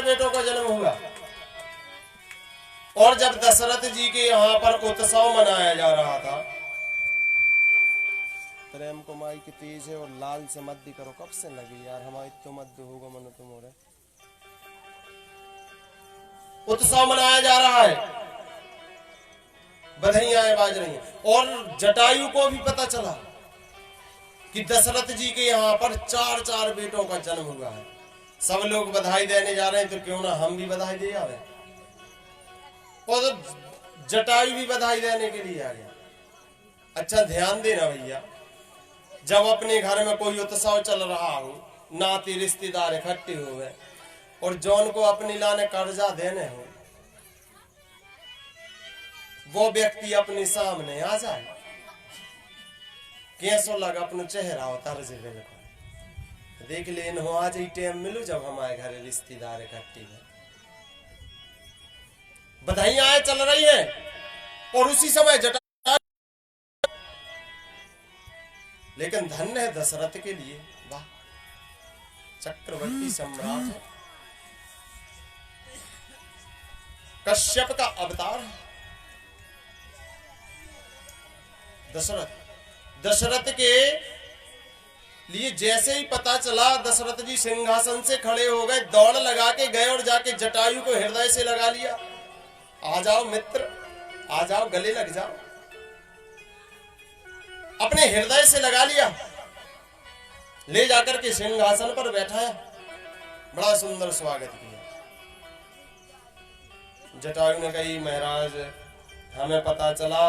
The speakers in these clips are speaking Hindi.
4 बेटों का जन्म हुआ। और जब दशरथ जी के यहाँ पर उत्सव मनाया जा रहा था, प्रेम को माई की तेज है और लाल से मध्य करो, कब से लगी यार हमारी तो मध्य होगा मन तुम हो रहे। उत्सव मनाया जा रहा है, बधाइयां बाज रही हैं। और जटायु को भी पता चला कि दशरथ जी के यहाँ पर 4 बेटों का जन्म हुआ है। सब लोग बधाई देने जा रहे हैं, तो क्यों ना हम भी बधाई दे आ रहे हैं। और जटायु भी बधाई देने के लिए आ गया। अच्छा ध्यान देना भैया, जब अपने घर में कोई उत्सव चल रहा हो, नाते रिश्तेदार इकट्ठे हो गए और जौन को अपनी लाने कर्जा देने हो, वो व्यक्ति अपने सामने आ जाए, कैसो लगा अपना चेहरा उतर जे बिल्कुल देख ले। इन्हों आज ही टाइम मिलो जब हमारे घर रिश्तेदार इकट्ठे हैं, बधाइयां चल रही हैं। और उसी समय जटा, लेकिन धन्य है दशरथ के लिए, वाह चक्रवर्ती सम्राट है, कश्यप का अवतार है दशरथ के लिए जैसे ही पता चला, दशरथ जी सिंहासन से खड़े हो गए, दौड़ लगा के गए और जाके जटायु को हृदय से लगा लिया। आ जाओ मित्र, आ जाओ, गले लग जाओ। अपने हृदय से लगा लिया, ले जाकर के सिंहासन पर बैठाया, बड़ा सुंदर स्वागत किया। जटायु ने कही महाराज हमें पता चला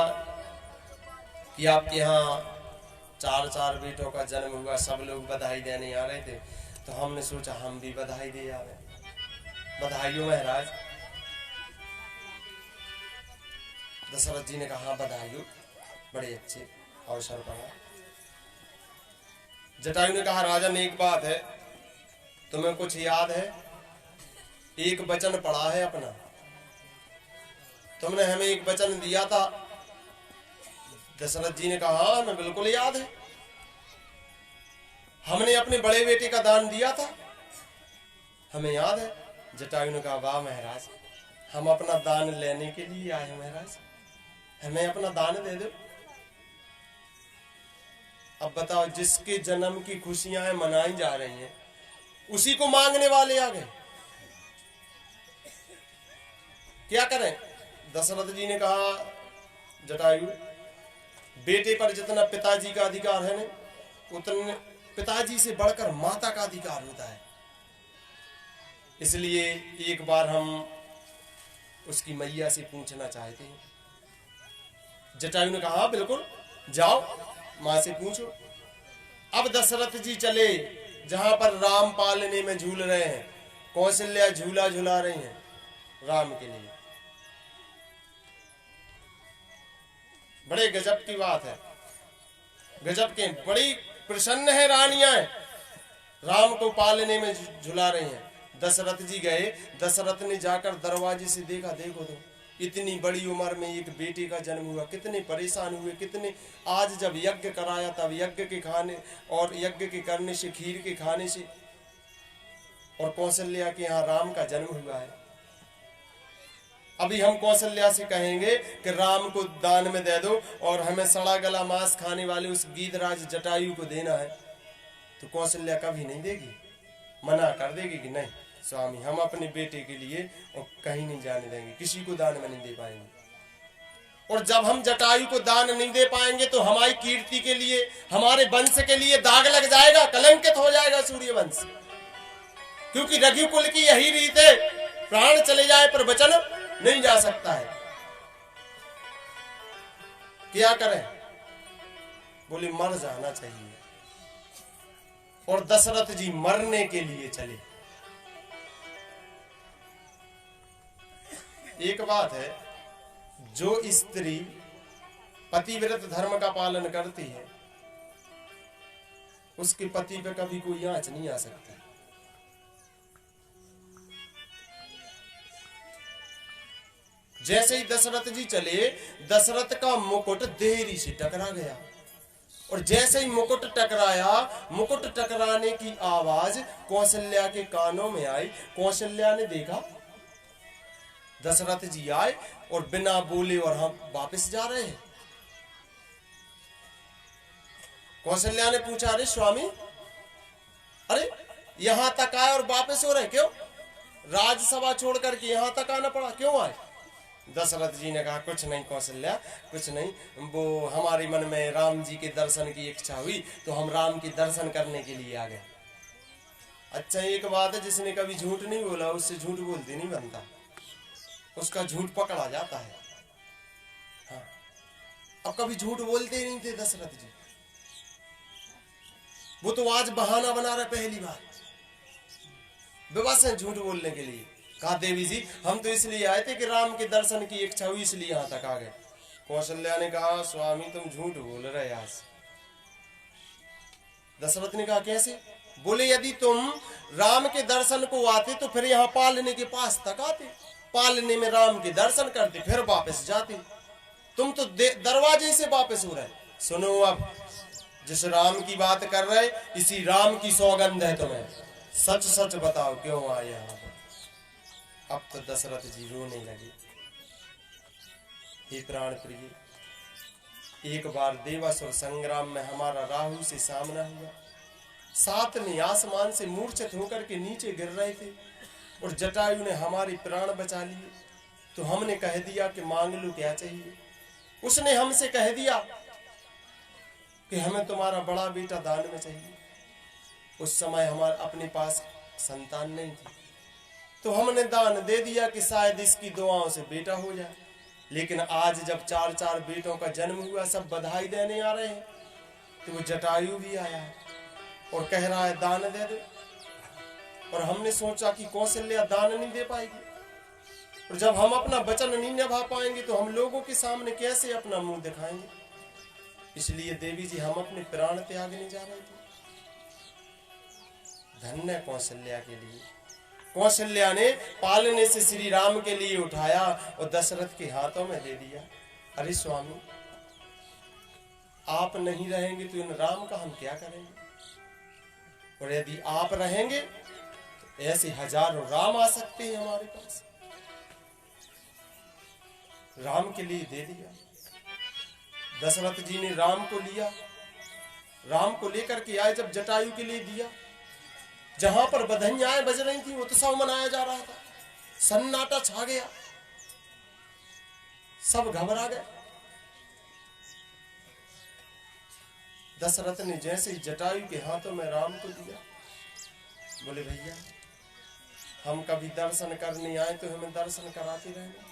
कि आपके यहाँ 4 बेटों का जन्म हुआ, सब लोग बधाई देने आ रहे थे, तो हमने सोचा हम भी बधाई दे आवे। बधाइयों महाराज। दशरथ जी ने कहा हाँ बधाइयों, बड़े अच्छे अवसर पर। जटायु ने कहा राजन एक बात है, तुम्हें कुछ याद है? एक वचन पढ़ा है अपना, तुमने हमें एक वचन दिया था। दशरथ जी ने कहा हाँ हमें बिल्कुल याद है, हमने अपने बड़े बेटे का दान दिया था, हमें याद है। जटायु ने कहा वाह महाराज, हम अपना दान लेने के लिए आए हैं महाराज, हमें अपना दान दे दो। अब बताओ, जिसके जन्म की खुशियां मनाई जा रही हैं, उसी को मांगने वाले आ गए, क्या करें? दशरथ जी ने कहा जटायु, बेटे पर जितना पिताजी का अधिकार है ना, उतने पिताजी से बढ़कर माता का अधिकार होता है। इसलिए एक बार हम उसकी मैया से पूछना चाहते हैं। जटायु ने कहा बिल्कुल, जाओ मां से पूछो। अब दशरथ जी चले जहां पर राम पालने में झूल रहे हैं, कौशल्या झूला झूला रही हैं राम के लिए। बड़े गजब की बात है, गजब के, बड़ी प्रसन्न है रानियां, राम को पालने में झुला रही हैं। दशरथ जी गए, दशरथ ने जाकर दरवाजे से देखा, देखो तो इतनी बड़ी उम्र में एक बेटे का जन्म हुआ, कितने परेशान हुए, कितने। आज जब यज्ञ कराया तब यज्ञ के खाने और यज्ञ के करने से, खीर के खाने से, और कौशल्या के यहाँ राम का जन्म हुआ है। अभी हम कौशल्या से कहेंगे कि राम को दान में दे दो और हमें सड़ा गला मांस खाने वाले उस गीधराज जटायु को देना है, तो कौशल्या कभी नहीं देगी, मना कर देगी कि नहीं स्वामी, हम अपने बेटे के लिए और कहीं नहीं जाने देंगे, किसी को दान में नहीं दे पाएंगे। और जब हम जटायु को दान नहीं दे पाएंगे तो हमारी कीर्ति के लिए, हमारे वंश के लिए दाग लग जाएगा, कलंकित हो जाएगा सूर्य वंश। क्योंकि रघुकुल की यही रीत है, प्राण चले जाए पर वचन नहीं जा सकता है। क्या करें? बोले मर जाना चाहिए। और दशरथ जी मरने के लिए चले। एक बात है, जो स्त्री पतिव्रत धर्म का पालन करती है, उसके पति पे कभी कोई आंच नहीं आ सकता। जैसे ही दशरथ जी चले, दशरथ का मुकुट देरी से टकरा गया और जैसे ही मुकुट टकराया, मुकुट टकराने की आवाज कौशल्या के कानों में आई। कौशल्या ने देखा दशरथ जी आए और बिना बोले और हम वापस जा रहे हैं। कौशल्या ने पूछा, अरे स्वामी, अरे यहां तक आए और वापस हो रहे, क्यों? राजसभा छोड़ करके यहां तक आना पड़ा, क्यों आए? दशरथ जी ने कहा, कुछ नहीं कौशल्या, कुछ नहीं, वो हमारे मन में राम जी के दर्शन की इच्छा हुई तो हम राम के दर्शन करने के लिए आ गए। अच्छा, एक बात है, जिसने कभी झूठ नहीं बोला उससे झूठ बोलते नहीं बनता, उसका झूठ पकड़ा जाता है। हाँ, अब कभी झूठ बोलते ही नहीं थे दशरथ जी, वो तो आज बहाना बना रहे, पहली बार विवश है झूठ बोलने के लिए। कहा, देवी जी हम तो इसलिए आए थे कि राम के दर्शन की इच्छा हुई, इसलिए यहां तक आ गए। कौशल्या ने कहा, स्वामी तुम झूठ बोल रहे आज। दशरथ ने कहा, कैसे? बोले, यदि तुम राम के दर्शन को आते तो फिर यहाँ पालने के पास तक आते, पालने में राम के दर्शन करते, फिर वापस जाते। तुम तो दरवाजे से वापस हो रहे। सुनो, अब जिस राम की बात कर रहे, इसी राम की सौगंध है तुम्हें, सच सच बताओ क्यों आए यहाँ पर? अब तो दशरथ जी रोने लगे। हे प्राण प्रिय, एक बार देवासुर संग्राम में हमारा राहु से सामना हुआ। सात ने आसमान से मूर्छित होकर के नीचे गिर रहे थे और जटायु ने हमारे प्राण बचा लिए। तो हमने कह दिया कि मांग लो क्या चाहिए। उसने हमसे कह दिया कि हमें तुम्हारा बड़ा बेटा दान में चाहिए। उस समय हमारे अपने पास संतान नहीं थी, तो हमने दान दे दिया कि शायद इसकी दुआओं से बेटा हो जाए। लेकिन आज जब 4-4 बेटों का जन्म हुआ, सब बधाई देने आ रहे हैं, तो वो जटायु भी आया है और कह रहा है दान दे दो। और हमने सोचा कि कौशल्या दान नहीं दे पाएगी, और जब हम अपना वचन नहीं निभा पाएंगे तो हम लोगों के सामने कैसे अपना मुंह दिखाएंगे। इसलिए देवी जी हम अपने प्राण त्यागने जा रहे थे। धन्य कौशल्या के लिए, कौशल्या ने पालने से श्री राम के लिए उठाया और दशरथ के हाथों में दे दिया। अरे स्वामी, आप नहीं रहेंगे तो इन राम का हम क्या करेंगे? और यदि आप रहेंगे तो ऐसे हजारों राम आ सकते हैं हमारे पास। राम के लिए दे दिया। दशरथ जी ने राम को लिया, राम को लेकर के आए। जब जटायु के लिए दिया, जहां पर बधाइयां बज रही थी, उत्सव मनाया जा रहा था, सन्नाटा छा गया, सब घबरा गए। दशरथ ने जैसे ही जटायु के हाथों में राम को दिया, बोले भैया हम कभी दर्शन करने आए तो हमें दर्शन कराते रहना।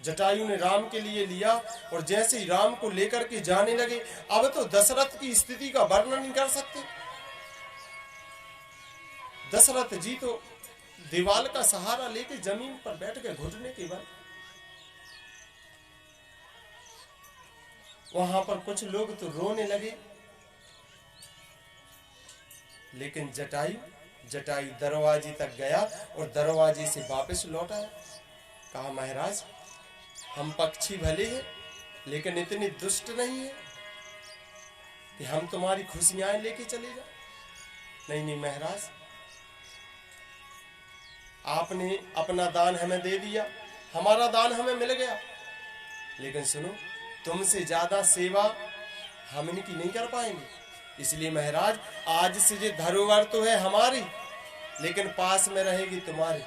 जटायु ने राम के लिए लिया और जैसे ही राम को लेकर के जाने लगे, अब तो दशरथ की स्थिति का वर्णन नहीं कर सकते। दशरथ जी तो दीवाल का सहारा लेके जमीन पर बैठ के घुटने के बल। वहां पर कुछ लोग तो रोने लगे, लेकिन जटायु दरवाजे तक गया और दरवाजे से वापस लौट आया। कहा, महाराज हम पक्षी भले हैं लेकिन इतने दुष्ट नहीं है कि हम तुम्हारी खुशियां लेके चले जाए। नहीं महाराज, आपने अपना दान हमें दे दिया, हमारा दान हमें मिल गया, लेकिन सुनो, तुमसे ज्यादा सेवा हम इनकी नहीं कर पाएंगे। इसलिए महाराज, आज से ये धरोहर तो है हमारी, लेकिन पास में रहेगी तुम्हारी।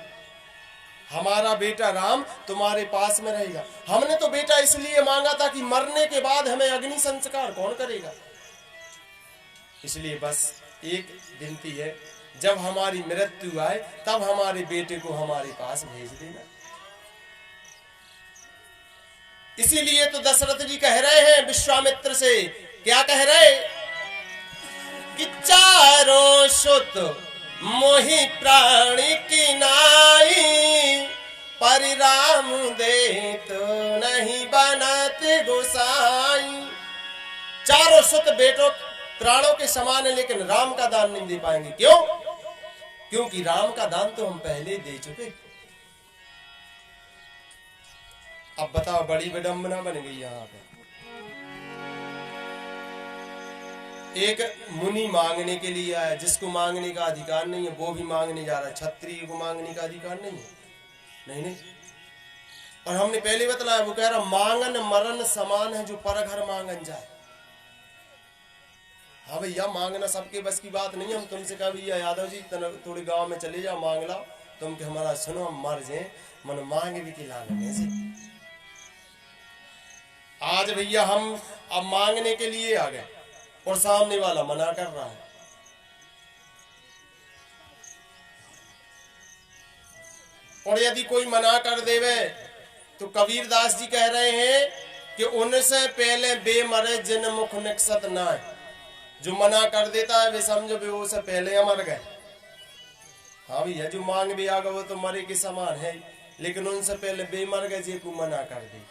हमारा बेटा राम तुम्हारे पास में रहेगा। हमने तो बेटा इसलिए मांगा था कि मरने के बाद हमें अग्नि संस्कार कौन करेगा। इसलिए बस एक विनती है, जब हमारी मृत्यु आए तब हमारे बेटे को हमारे पास भेज देना। इसीलिए तो दशरथ जी कह रहे हैं विश्वामित्र से, क्या कह रहे कि चारों सुत मोहि प्राणी की नाई, परिराम दे तो नहीं बनत गोसाई। चारों सुत बेटों प्राणों के समान है, लेकिन राम का दान नहीं दे पाएंगे। क्यों? क्योंकि राम का दान तो हम पहले दे चुके। अब बताओ, बड़ी विडंबना बन गई यहाँ पे। एक मुनि मांगने के लिए आया, जिसको मांगने का अधिकार नहीं है वो भी मांगने जा रहा है। क्षत्रिय को मांगने का अधिकार नहीं है, नहीं। और हमने पहले बतलाया, वो कह रहा मांगन मरण समान है, जो पर घर मांगन जाए। हाँ भैया, मांगना सबके बस की बात नहीं है। हम तुमसे कहा भैया यादव जी थोड़े गांव में चले जाओ, मांग लाओ, तुम के हमारा सुनो, हम मर जाए, मन मांगे भी खिला लेंगे। आज भैया हम अब मांगने के लिए आ गए और सामने वाला मना कर रहा है। और यदि कोई मना कर देवे तो कबीरदास जी कह रहे हैं कि उनसे पहले बेमरे जिन मुख निकसत ना है। जो मना कर देता है वे समझो वे उससे पहले मर गए। हाँ भैया, जो मांग भी आ गए वो तो मरे के समान है, लेकिन उनसे पहले बेमर गए जे को मना कर दे।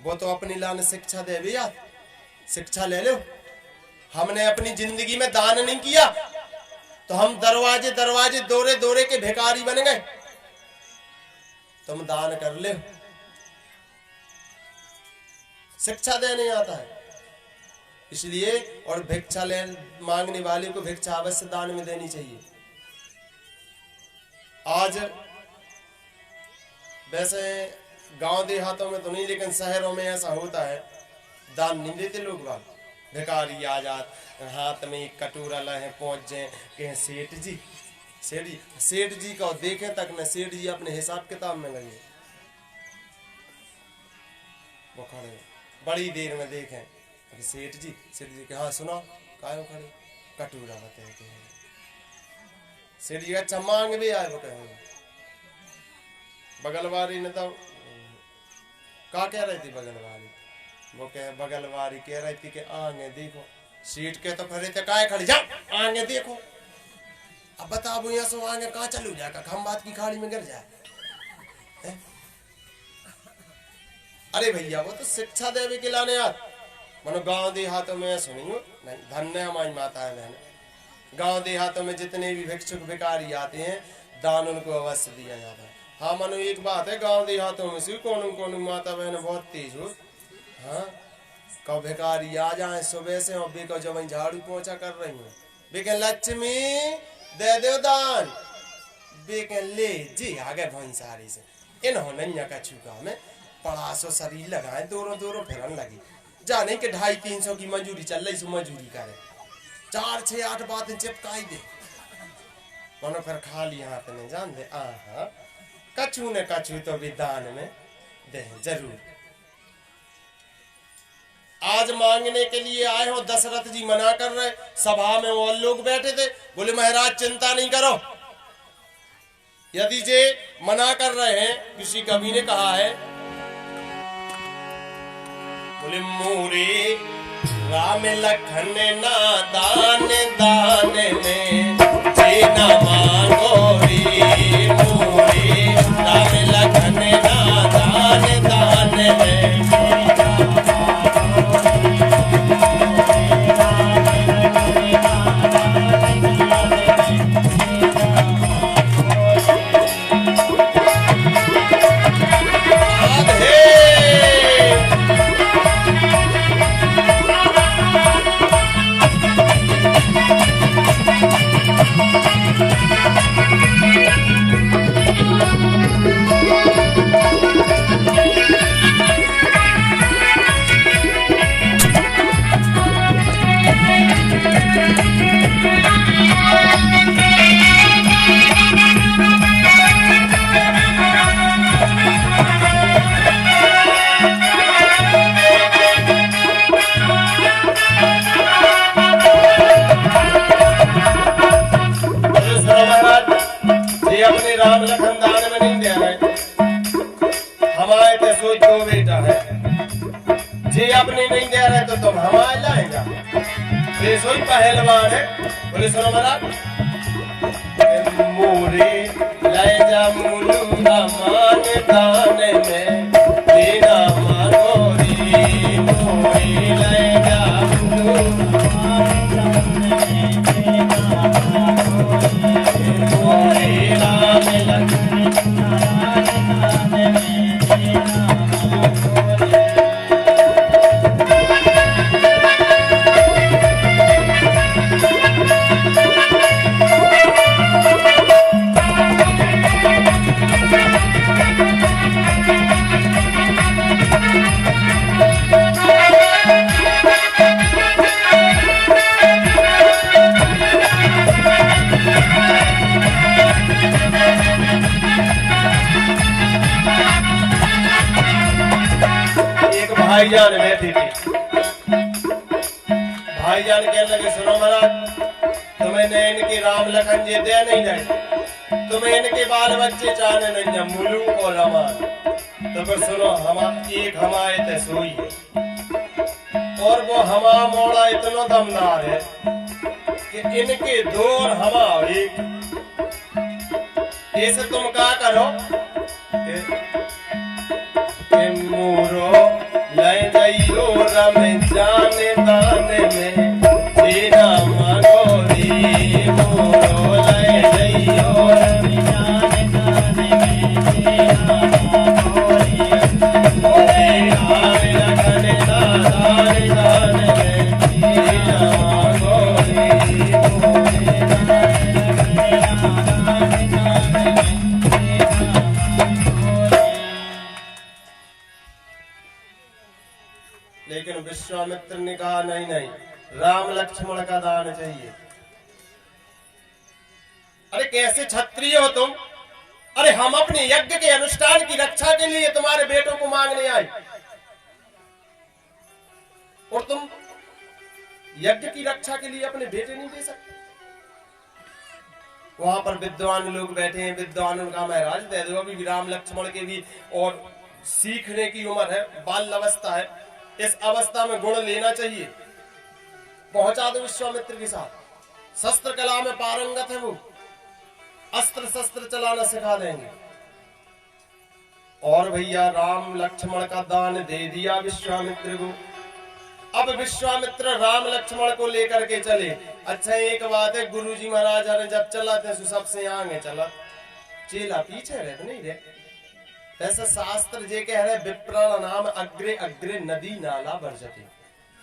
वो तो अपनी लाने शिक्षा दे भैया, शिक्षा ले लो। हमने अपनी जिंदगी में दान नहीं किया तो हम दरवाजे दरवाजे दौरे दौरे के भिखारी बन गए। तुम दान कर ले, शिक्षा देने आता है इसलिए। और भिक्षा ले मांगने वाले को भिक्षा अवश्य दान में देनी चाहिए। आज वैसे गांव देहातों में तो नहीं, लेकिन शहरों में ऐसा होता है, दान नहीं देते लोग। बात भिखारी आ जात, हाथ में एक कटोरा लाए पहुंच जाए, कहें सेठ जी, सेठ जी को देखें तक न सेठ जी अपने हिसाब किताब में लगे। वो खड़े बड़ी देर में देखें सेठ जी के हाँ सुनो काहे खड़े, कटोरा बताए के सेठ जी अच्छा मांग भी आए। वो कहेंगे बगल वाली ने तो क्या कह रही थी बगल वाली, वो कहे बगल वाली कह रही थी कि आगे देखो। सीट के तो खड़े थे, काहे खड़ी, जाओ आगे देखो। अब बताओ यहाँ से आगे कहाँ चलू जाएगा, हम बात की खाड़ी में गिर जाए। अरे भैया वो तो शिक्षा देवे के लाने यार। मनो गांव देहातों में सुनियो नहीं, धन्य हमारी माता है बहन। गांव देहातों में जितने भी भिक्षुक भिखारी आते हैं दान उनको अवश्य दिया जाता है। हाँ मनो एक बात है, गांव देहातों में से कौन माता बहन बहुत तेज हो। हाँ कब भिखारी आ जाए सुबह से और बेको जब झाड़ू पोछा कर रही हूँ, बेके लक्ष्मी दे दो दान, बेके ले जी आ गए भंसारी से। इन्होंने कछुका में पड़ासो शरीर लगाए, दोनों फिरन लगी। जाने के 250-300 की मजूरी चल रही, सो मजूरी करे 4-6-8 बातें चिपकाई दे, मनो फिर खाली हाथ में जान दे। कछु ने कछु तो भी दान में दे जरूर। आज मांगने के लिए आए हो, दशरथ जी मना कर रहे, सभा में और लोग बैठे थे, बोले महाराज चिंता नहीं करो। यदि जे मना कर रहे हैं, किसी कवि ने कहा है, बोले मोरे राम लखन ना दान दान में जे ना मांगो रे, मोरे राम लखन ना दान दान में। राम लखन दान में नहीं दे रहे, हमारे तो सोच दो बेटा है, जे अपने नहीं दे रहे तो तुम हमारे लाएगा। ये सोच पहलवान है, बोले सुनो महाराज, मोरे ले जा मुनुरा मान दान में देना मानो रे, मोरे ले जा मुनुरा भाईजान बैठी थी। भाईजान कहने लगे सुनो महाराज, तुम्हें न इनके राम लखन जी दे नहीं रहे, तुम्हें इनके बाल बच्चे चाहने नहीं मुलू और हमार, तो फिर सुनो हम एक हमारे ते सोई है, और वो हमा मोड़ा इतना दमदार है कि इनके दो और हमा एक, ऐसे तुम क्या करो कि मोरो ले जाइयो रम जाने दाने में जीना मगोरी, मोरो ले जाइयो रम जाने दाने में जीना मगोरी, मोरे राम लखन दाने दाने में जीना मगोरी, मोरे लेकिन विश्वामित्र ने कहा नहीं नहीं, राम लक्ष्मण का दान चाहिए। अरे कैसे क्षत्रिय हो तुम? अरे हम अपने यज्ञ के अनुष्ठान की रक्षा के लिए तुम्हारे बेटों को मांगने आए, और तुम यज्ञ की रक्षा के लिए अपने बेटे नहीं दे सकते? वहां पर विद्वान लोग बैठे हैं, विद्वानों का महाराज दे दो, अभी राम लक्ष्मण के भी और सीखने की उम्र है, बाल अवस्था है, इस अवस्था में गुण लेना चाहिए। पहुंचा दो विश्वामित्र के साथ, शस्त्र कला में पारंगत है वो, अस्त्र शस्त्र चलाना सिखा देंगे। और भैया राम लक्ष्मण का दान दे दिया विश्वामित्र को। अब विश्वामित्र राम लक्ष्मण को लेकर के चले। अच्छा एक बात है, गुरुजी महाराज ने जब चला थे सबसे आगे चला, चेला पीछे रहे नहीं रहे। ऐसा शास्त्र जे कह रहे विप्रण नाम अग्रे अग्रे नदी नाला बरसते,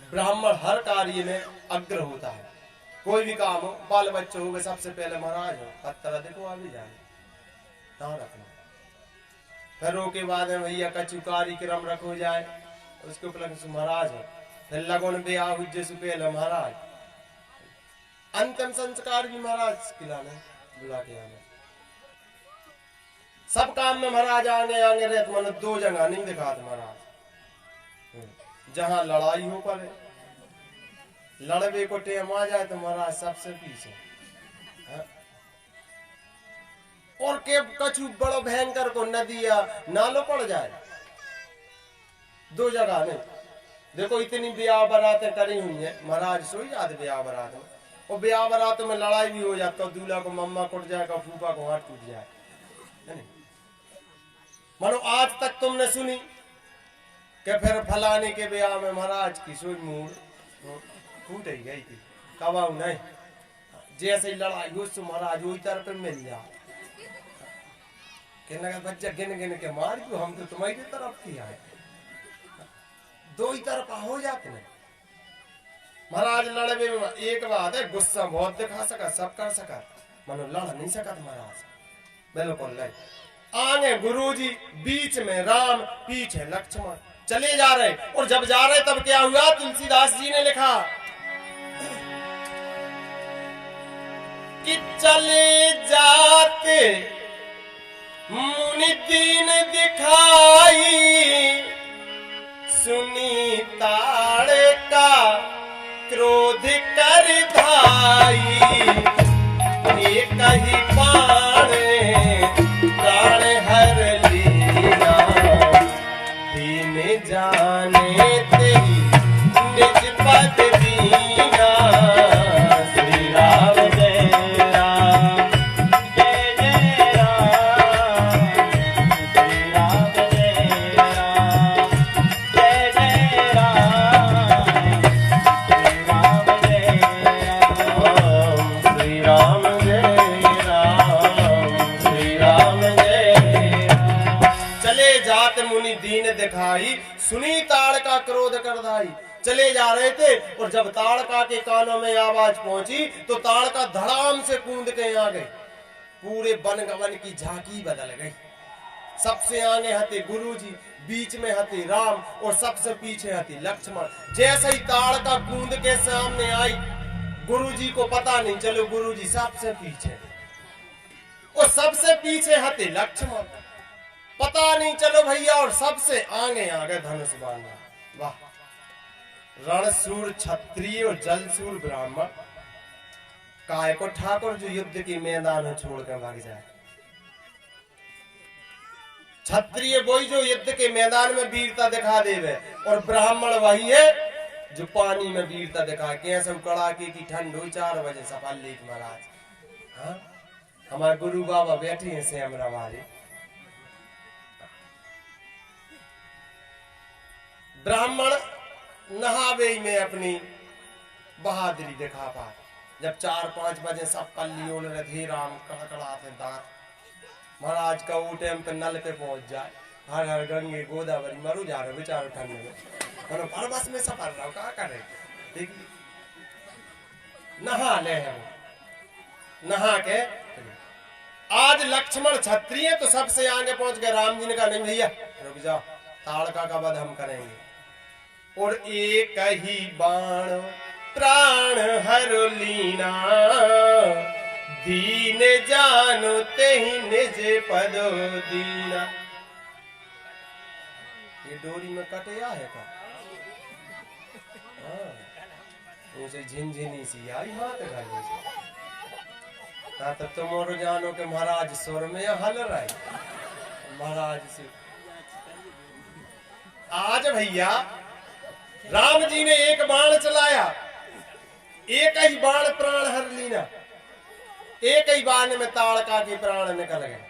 ब्राह्मण हर कार्य में अग्र होता है। कोई भी काम हो, बाल बच्चे हो गए, सबसे पहले महाराज हो, पत्थर देखो आगे जाने कहाँ रखना, फिर के बाद में भैया कछु कार्यक्रम रखो जाए, उसके ऊपर महाराज हो, फिर लगन ब्याह हुज्जे से पहले महाराज, अंतिम संस्कार भी महाराज खिलाने बुला के आने, सब काम में महाराज आगे आगे रहे। तो दो जगह नहीं दिखाते महाराज, जहां लड़ाई हो पड़े, लड़बे को टेम आ जाए तो महाराज सबसे पीछे है? और के कछु बड़ो भयंकर को नदिया नालो पड़ जाए, दो जगह नहीं। देखो इतनी ब्याह बारातें करी हुई है, महाराज सोई जाते ब्याह बारात में, और ब्याह बारात में लड़ाई भी हो जाता, दूल्हा को मम्मा कुट जाएगा, फूफा को हाथ टूट जाए। मानो आज तक तुमने सुनी कि फिर फलाने के ब्याह में महाराज की सोई मूड फूट ही गई थी, कबाऊ नहीं, जैसे ही लड़ाई हो महाराज वही तरफ मिल जाए, कहने लगा बच्चा गिन गिन के मार क्यों, हम तो तुम्हारी तरफ किया है, दो ही तरफ हो जाते नहीं। महाराज लड़बे में एक बात है, गुस्सा बहुत दिखा सका, सब कर सका, मानो लड़ नहीं सका महाराज, बिल्कुल नहीं। आगे गुरुजी, बीच में राम, पीछे लक्ष्मण, चले जा रहे। और जब जा रहे तब क्या हुआ, तुलसीदास जी ने लिखा कि चले जाते मुनि दीन दिखाई, सुनी ताड़ का क्रोध कर धाई, एक ही बाण प्राण हर लीना, दीन जाने तेरी निज पद दीना। श्री राम जय राम, जय जय राम, श्री राम जय राम, जय जय राम, श्री राम जय राम, श्री राम जय राम, श्री राम जय राम। चले जात मुनि दीन दिखाई, सुनी ताड़ का क्रोध कर धाई। चले जा रहे थे और जब ताड़का के कानों में आवाज पहुंची तो ताड़का धड़ाम से कूद के आ गए, पूरे वन गवन की झांकी बदल गई। सबसे आगे हते गुरुजी, बीच में हते राम और सबसे पीछे हते लक्ष्मण। जैसे ही ताड़का कूद के सामने आई, गुरुजी को पता नहीं, चलो गुरुजी सबसे पीछे और सबसे पीछे हते लक्ष्मण, पता नहीं चलो भैया, और सबसे आगे आ गए धनुष बांधा। वाह, रणसूर क्षत्रिय और जलसूर ब्राह्मण, काय को ठाकुर जो युद्ध के मैदान में छोड़कर भाग जाए। क्षत्रिय वही जो युद्ध के मैदान में वीरता दिखा देवे, और ब्राह्मण वही है जो पानी में वीरता दिखा के। सब कड़ाके की ठंड हो, 4 बजे सफल लेख महाराज। हाँ, हमारे गुरु बाबा बैठे हैं श्यामरा वाले। ब्राह्मण नहावे में अपनी बहादुरी दिखा पा। जब 4-5 बजे सब पल्ली ओढ़ रहे राम कड़कड़ाते दांत, महाराज का वो टाइम पे नल पे पहुंच जाए। हर हर गंगे गोदावरी मरु जा रहे बेचारो ठंड में, बस में सफर रहा क्या करे। देखिए नहा ले हम, नहा के आज लक्ष्मण क्षत्रिय तो सबसे आगे पहुंच गए। राम जी ने कहा नहीं भैया रुक जाओ, ताड़का का वध हम करेंगे। और एक ही बाण प्राण हर लीना, दीन जानो तेहि निज पद दीना। ये डोरी में कटिया है का? उसे झिनझिनी सी आई हाथ घाली से। तब तो मोर जानो के महाराज स्वर में हल रहे महाराज से। आज भैया राम जी ने एक बाण चलाया, एक ही बाण प्राण हर लीना, एक ही बाण में ताड़का के प्राण निकल गए।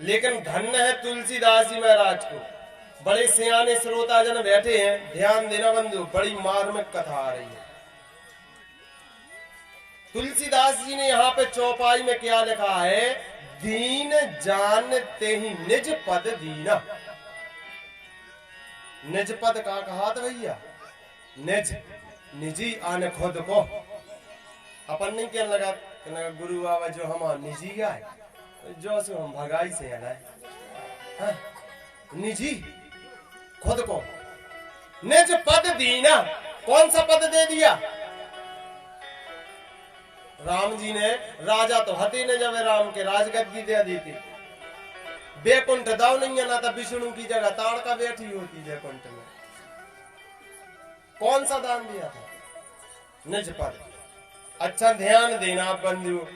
लेकिन धन्य है तुलसीदास जी महाराज को, बड़े सियाने श्रोता जन बैठे हैं, ध्यान देना बंधु, बड़ी मार्मिक कथा आ रही है। तुलसीदास जी ने यहाँ पे चौपाई में क्या लिखा है? दीन जानते ही निज पद दीना। निज पद का कहा था भैया? निज, निजी आने खुद को। अपन नहीं कहने लगा गुरु बाबा जो हमारा निजी गाय, जो से हम भगाई से है निजी खुद को। निज पद दीना, कौन सा पद दे दिया? राम जी ने, राजा तो हती ने जब राम के राजगद्दी दे दी थी। बैकुंठ दाव नहीं है ना, तो विष्णु की जगह ताड़का बैठी होती बैकुंठ में। कौन सा दान दिया था? निज पद। अच्छा ध्यान देना बंधु,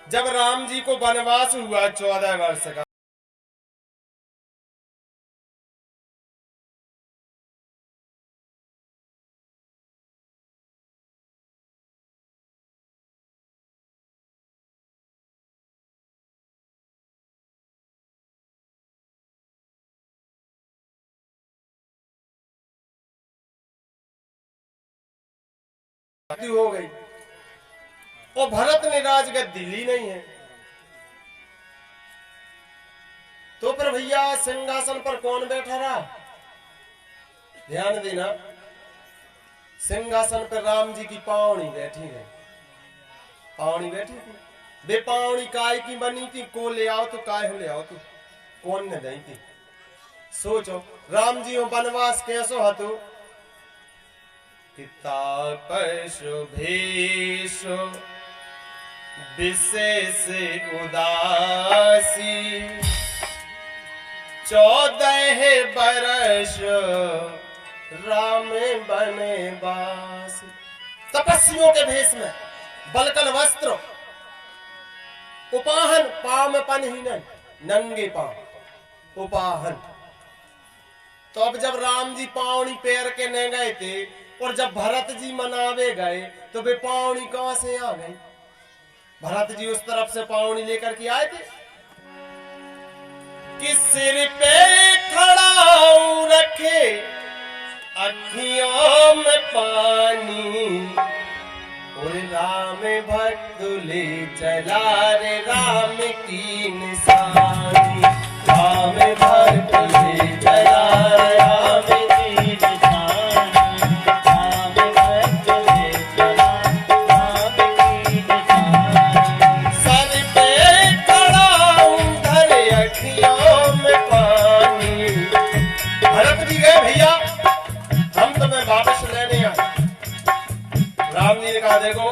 जब राम जी को वनवास हुआ 14 वर्ष का, हो गई और भरत ने राजगद्दी ली नहीं है। तो फिर भैया सिंहासन पर कौन बैठा रहा? ध्यान देना, सिंहासन पर राम जी की पावनी बैठी है। पावनी बैठी थी, वे पावनी काय की बनी थी? को ले आओ तो काय ले आओ तो कौन ने दी थी? सोचो राम जी वनवास कैसो हतो? शुभेश विशेष उदासी, 14 बरस राम बनवास। तपस्वियों के भेष में, बलकल वस्त्र, उपाहन, पांव में पनहीनन, नंगे पांव उपाहन। तो अब जब राम जी पावनी पैर के न गए थे और जब भरत जी मनावे गए तो वे पावनी कहां से आ गई? भरत जी उस तरफ से पावनी लेकर के आए थे कि सिर पे खड़ा रखे अखियों में पानी, और राम भक्त ले चला रे राम की निशानी। राम भक्त ले चला राम की निशानी, राम भक्त ले चला राम की निशानी। सर पे खड़ा धर अखियों में पानी। भरत जी गए भैया, हम तुम्हें वापस लेने आए। राम जी ने कहा देखो,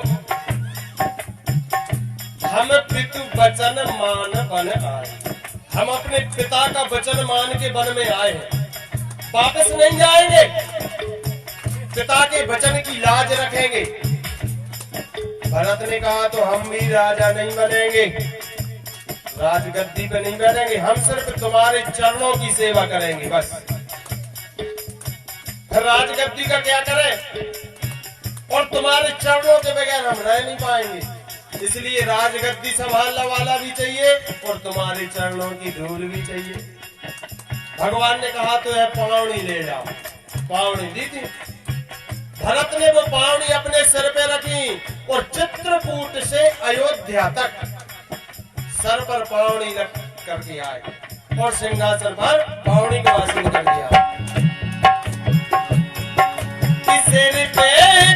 हम पितु वचन मान बन आए, हम अपने पिता का वचन मान के वन में आए हैं। वापस नहीं जाएंगे, पिता के वचन की लाज रखेंगे। भरत ने कहा तो हम भी राजा नहीं बनेंगे, राजगद्दी पे नहीं बैठेंगे, हम सिर्फ तुम्हारे चरणों की सेवा करेंगे बस। राजगद्दी का क्या करें, और तुम्हारे चरणों के बगैर हम रह नहीं पाएंगे। इसलिए राजगद्दी संभालने वाला भी चाहिए और तुम्हारे चरणों की धूल भी चाहिए। भगवान ने कहा तो यह पावनी ले जाओ, पावनी दी थी। भरत ने वो पावनी अपने सिर पे रखी और चित्रकूट से अयोध्या तक सर पर पावनी रख करके आए और सिंहासन पर पावनी को आसीन कर दिया। सिर पे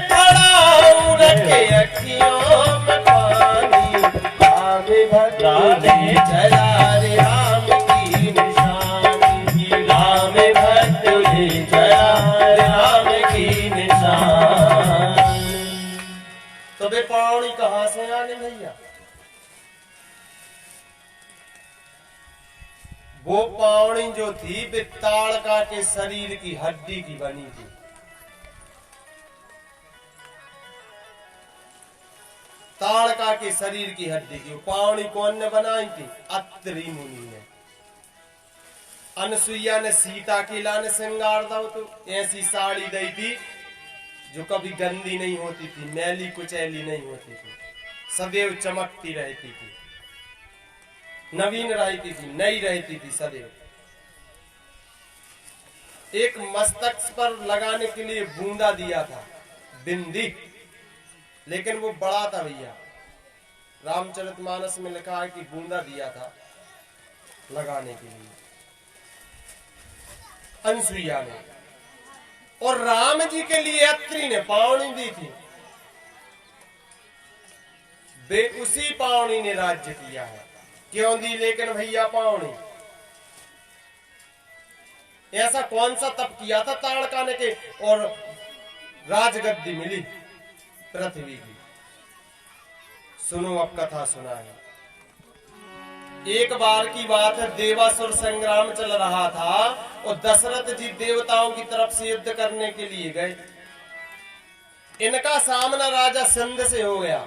खड़ा रखे अखियों में पानी, आगे भक्तों चला रे राम की निशानी, राम भक्तों चला राम की निशानी। तो वे पावनी कहां से आने भैया? वो पावनी जो थी वे ताड़का के शरीर की हड्डी की बनी थी। ताड़का के शरीर की हड्डी की पावनी कौन ने बनाई थी? अत्रि मुनि ने। अनसुईया ने सीता के लाने श्रृंगार दो तो ऐसी साड़ी दी थी जो कभी गंदी नहीं होती थी, मैली कुचैली नहीं होती थी, सदैव चमकती रहती थी, नवीन रहती थी, नई रहती थी सदैव। एक मस्तक पर लगाने के लिए बूंदा दिया था, बिंदी, लेकिन वो बड़ा था भैया। रामचरितमानस में लिखा है कि बूंदा दिया था लगाने के लिए अनसुईया ने, और राम जी के लिए अत्रि ने पावनी दी थी। वे उसी पावनी ने राज्य किया है। क्यों दी लेकिन भैया पावनी? ऐसा कौन सा तप किया था ताड़का ने के और राजगद्दी मिली पृथ्वी की? सुनो अब कथा सुना है। एक बार की बात है, देवासुर संग्राम चल रहा था और दशरथ जी देवताओं की तरफ से युद्ध करने के लिए गए। इनका सामना राजा सिंध से हो गया।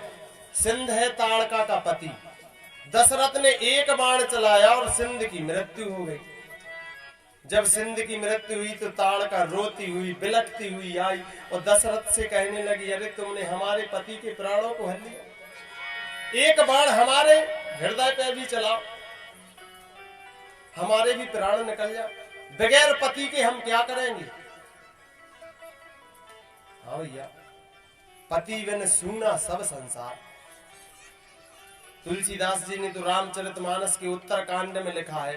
सिंध है ताड़का का पति। दशरथ ने एक बाण चलाया और सिंध की मृत्यु हो गई। जब सिंध की मृत्यु हुई तो ताड़का रोती हुई बिलखती हुई आई और दशरथ से कहने लगी, अरे तुमने हमारे पति के प्राणों को हर लिया, एक बाण हमारे हृदय पे भी चलाओ, हमारे भी प्राण निकल जाओ, बगैर पति के हम क्या करेंगे? हाँ भैया, पति बिन सूना सब संसार। तुलसीदास जी ने तो रामचरितमानस के उत्तरकांड में लिखा है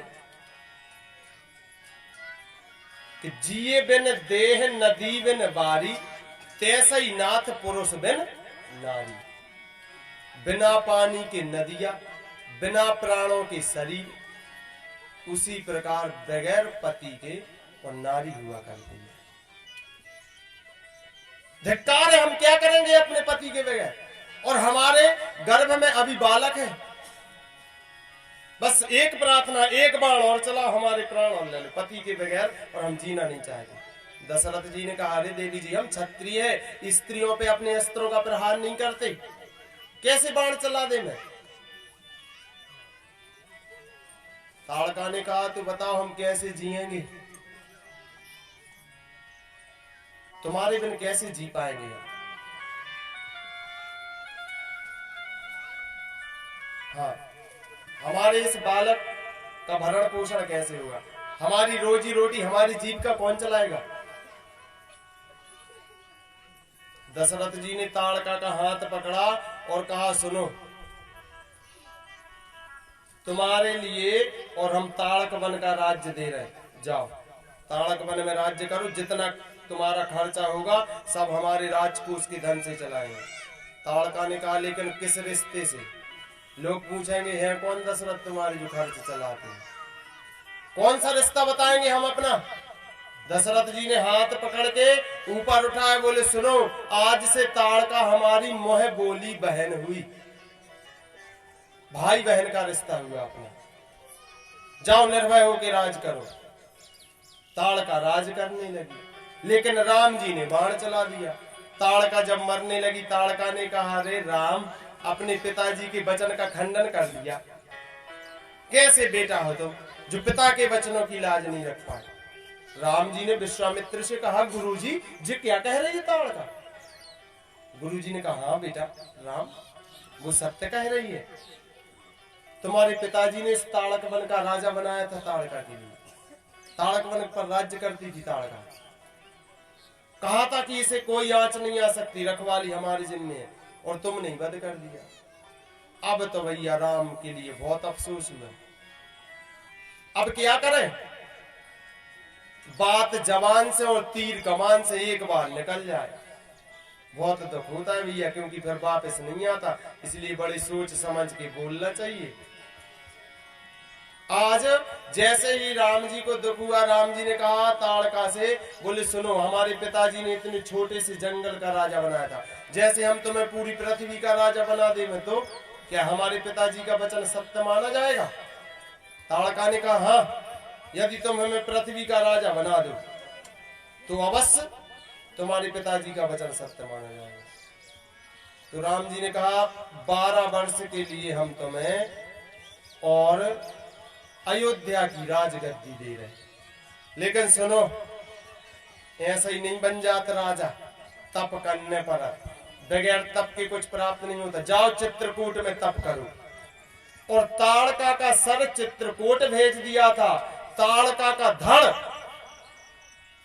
कि जिए बिन देह नदी बिन बारी, तैसे ही नाथ पुरुष बिन नारी। बिना पानी के नदियां, बिना प्राणों के शरीर, उसी प्रकार बगैर पति के और नारी हुआ करती है। धिक्कार है, हम क्या करेंगे अपने पति के बगैर? और हमारे गर्भ में अभी बालक है। बस एक प्रार्थना, एक बाण और चला, हमारे प्राण और ले लो पति के बगैर, और हम जीना नहीं चाहते। दशरथ जी ने कहा, अरे देवी जी, हम क्षत्रिय है, स्त्रियों पे अपने अस्त्रों का प्रहार नहीं करते, कैसे बाण चला दे मैं? ताड़का ने कहा, तो बताओ हम कैसे जिएंगे, तुम्हारे बिन कैसे जी पाएंगे? हाँ, हमारे इस बालक का भरण पोषण कैसे होगा? हमारी रोजी रोटी, हमारी जीविका कौन चलाएगा? दशरथ जी ने ताड़का का हाथ पकड़ा और कहा, सुनो, तुम्हारे लिए और हम ताड़क वन का राज्य दे रहे, जाओ ताड़क वन में राज्य करो, जितना तुम्हारा खर्चा होगा सब हमारे राजकोष के धन से चलाएंगे। ताड़का ने कहा, लेकिन किस रिश्ते से? लोग पूछेंगे, है कौन दशरथ तुम्हारे जो खर्च चलाते हैं? कौन सा रिश्ता बताएंगे हम अपना? दशरथ जी ने हाथ पकड़ के ऊपर उठाए, बोले, सुनो, आज से ताड़का हमारी मोह बोली बहन हुई, भाई बहन का रिश्ता हुआ अपना, जाओ निर्भय होके राज करो। ताड़का राज करने लगी। लेकिन राम जी ने बाण चला दिया। ताड़का जब मरने लगी, ताड़का ने कहा, अरे राम, अपने पिताजी के वचन का खंडन कर दिया। कैसे बेटा हो तुम जो पिता के वचनों की लाज नहीं रख पाए। राम जी ने विश्वामित्र से कहा, गुरुजी जी क्या कह रही है ताड़का। गुरुजी ने कहा, हाँ बेटा राम, वो सत्य कह रही है। तुम्हारे पिताजी ने इस ताड़क वन का राजा बनाया था ताड़का के लिए। ताड़क वन पर राज्य करती थी ताड़का। कहा था कि इसे कोई आंच नहीं आ सकती, रखवाली हमारे जिम्मे है, और तुमने वध कर दिया। अब तो भैया राम के लिए बहुत अफसोस हुआ। अब क्या करें। बात जवान से और तीर कमान से एक बार निकल जाए बहुत दुख होता है भैया, क्योंकि फिर वापस नहीं आता। इसलिए बड़ी सोच समझ के बोलना चाहिए। आज जैसे ही राम जी को दुख हुआ, राम जी ने कहा ताड़का से, बोले सुनो, हमारे पिताजी ने इतने छोटे से जंगल का राजा बनाया था, जैसे हम तुम्हें पूरी पृथ्वी का राजा बना दें तो क्या हमारे पिताजी का वचन सत्य माना जाएगा। ताड़का ने कहा, हाँ, यदि तुम हमें पृथ्वी का राजा बना दो तो अवश्य तुम्हारे पिताजी का वचन सत्य माना जाएगा। तो राम जी ने कहा, 12 वर्ष के लिए हम तुम्हें और अयोध्या की राजगद्दी दे रहे, लेकिन सुनो, ऐसा ही नहीं बन जाता राजा तप करने पर। बगैर तप के कुछ प्राप्त नहीं होता। जाओ चित्रकूट में तप करो। और ताड़का का सर चित्रकूट भेज दिया था। ताड़का का धड़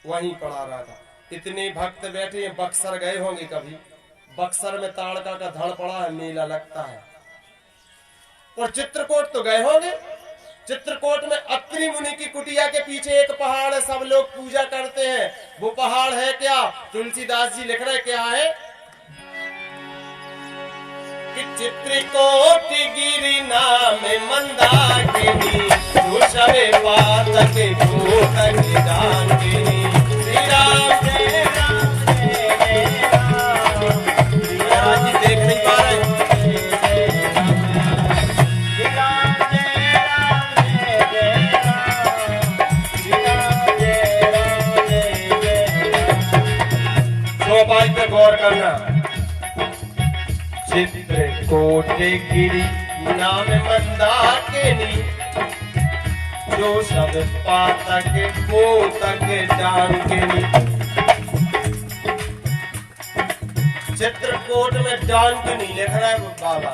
वहीं पड़ा रहा था। इतने भक्त बैठे हैं, बक्सर गए होंगे कभी। बक्सर में ताड़का का धड़ पड़ा है, मेला लगता है। और चित्रकूट तो गए होंगे। चित्रकूट में अत्रि मुनि की कुटिया के पीछे एक पहाड़ है, सब लोग पूजा करते हैं। वो पहाड़ है क्या? तुलसीदास जी लिख रहे क्या है कि चित्रकूट गिरि नाम मंदाकिनी, जो शबे पातक भूतक डाकिनी। श्री राम जय राम जय राम। जी देख नहीं पा रहे। बात पे गौर करना। चित्रकूट गिरि नाम मंदाकिनी, जो सब पातक पोतक डाकिनी। चित्रकूट में डाकिनी लिख रहा है वो बाबा।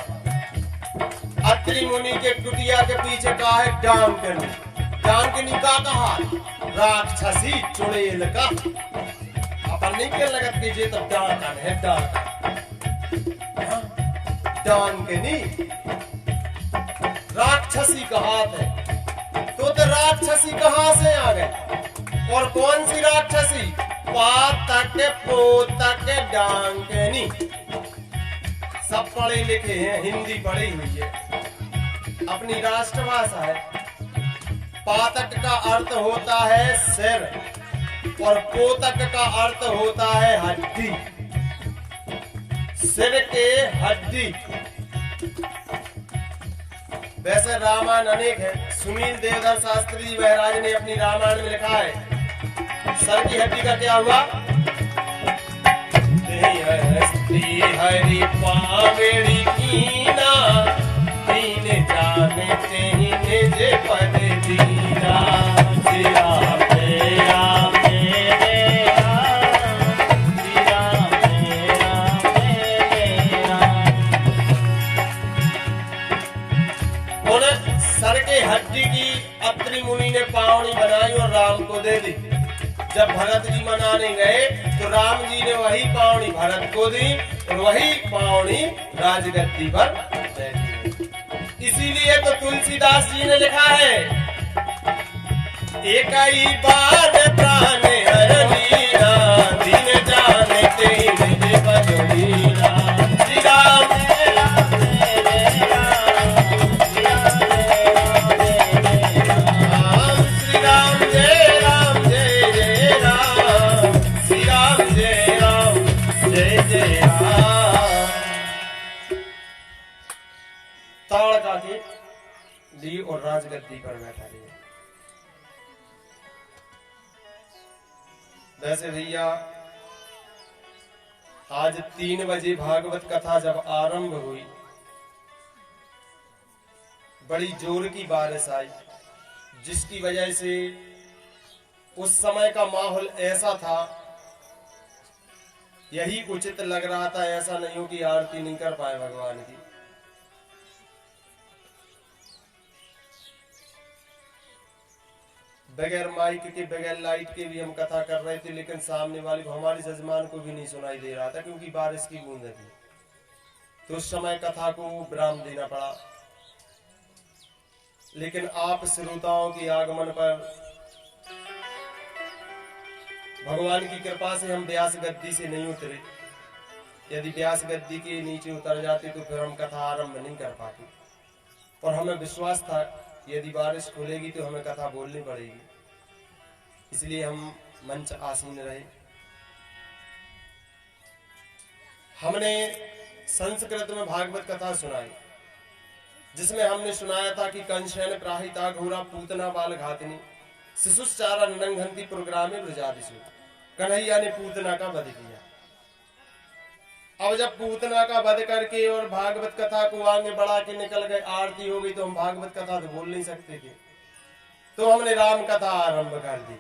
अत्रि मुनि के कुटिया के पीछे का है डाकिनी। डाकिनी का कहा राक्षसी चुड़ैल का। अपन नहीं कह लगत कि ये तो डाकन है, डाकिनी राक्षसी का हाथ है। तो राक्षसी कहां से आ गए? और कौन सी राक्षसी? पातक पोतक डाकिनी। सब पढ़े लिखे हैं, हिंदी पढ़ी हुई है, अपनी राष्ट्रभाषा है। पातक का अर्थ होता है सिर और पोतक का अर्थ होता है हड्डी। सिर के हड्डी। वैसे रामायण अनेक है। सुनील देवधर शास्त्री जी महाराज ने अपनी रामायण में लिखा है सर की हड्डी का क्या हुआ? हरि पावेड़ी कीना, दीन जानते ही निज पद दीना। हड्डी की अत्रि मुनि ने पावनी बनाई और राम को दे दी। जब भरत जी मनाने गए तो राम जी ने वही पावनी भरत को दी और वही पावनी राजगद्दी पर बैठी। इसीलिए तो तुलसीदास जी ने लिखा है, एक ही बार प्राण हरनीरा, दिन जानते निज पद मीरा। श्री राम ताड़का के ली और राजगद्दी पर बैठा लिया। वैसे भैया आज 3 बजे भागवत कथा जब आरंभ हुई, बड़ी जोर की बारिश आई, जिसकी वजह से उस समय का माहौल ऐसा था, यही उचित लग रहा था, ऐसा नहीं हो कि आरती नहीं कर पाए भगवान की। बगैर माइक के बगैर लाइट के भी हम कथा कर रहे थे, लेकिन सामने वाले को, हमारे जजमान को भी नहीं सुनाई दे रहा था, क्योंकि बारिश की बूंद थी। तो उस समय कथा को विराम देना पड़ा। लेकिन आप श्रोताओं के आगमन पर भगवान की कृपा से हम व्यास गद्दी से नहीं उतरे। यदि व्यास गद्दी के नीचे उतर जाते तो फिर हम कथा आरंभ नहीं कर पाते। और हमें विश्वास था यदि बारिश खुलेगी तो हमें कथा बोलनी पड़ेगी, इसलिए हम मंच आसीन रहे। हमने संस्कृत में भागवत कथा सुनाई, जिसमें हमने सुनाया था कि कंसेन प्राहिता घोरा पूतना बाल घातनी शिशुचारा नंघंती प्रोग्रामे ब्रजादिशु। कन्हैया ने पूतना का वध किया। अब जब पूतना का वध करके और भागवत कथा को आगे बढ़ा के निकल गए, आरती हो गई, तो हम भागवत कथा तो बोल नहीं सकते थे, तो हमने राम कथा आरंभ कर दी।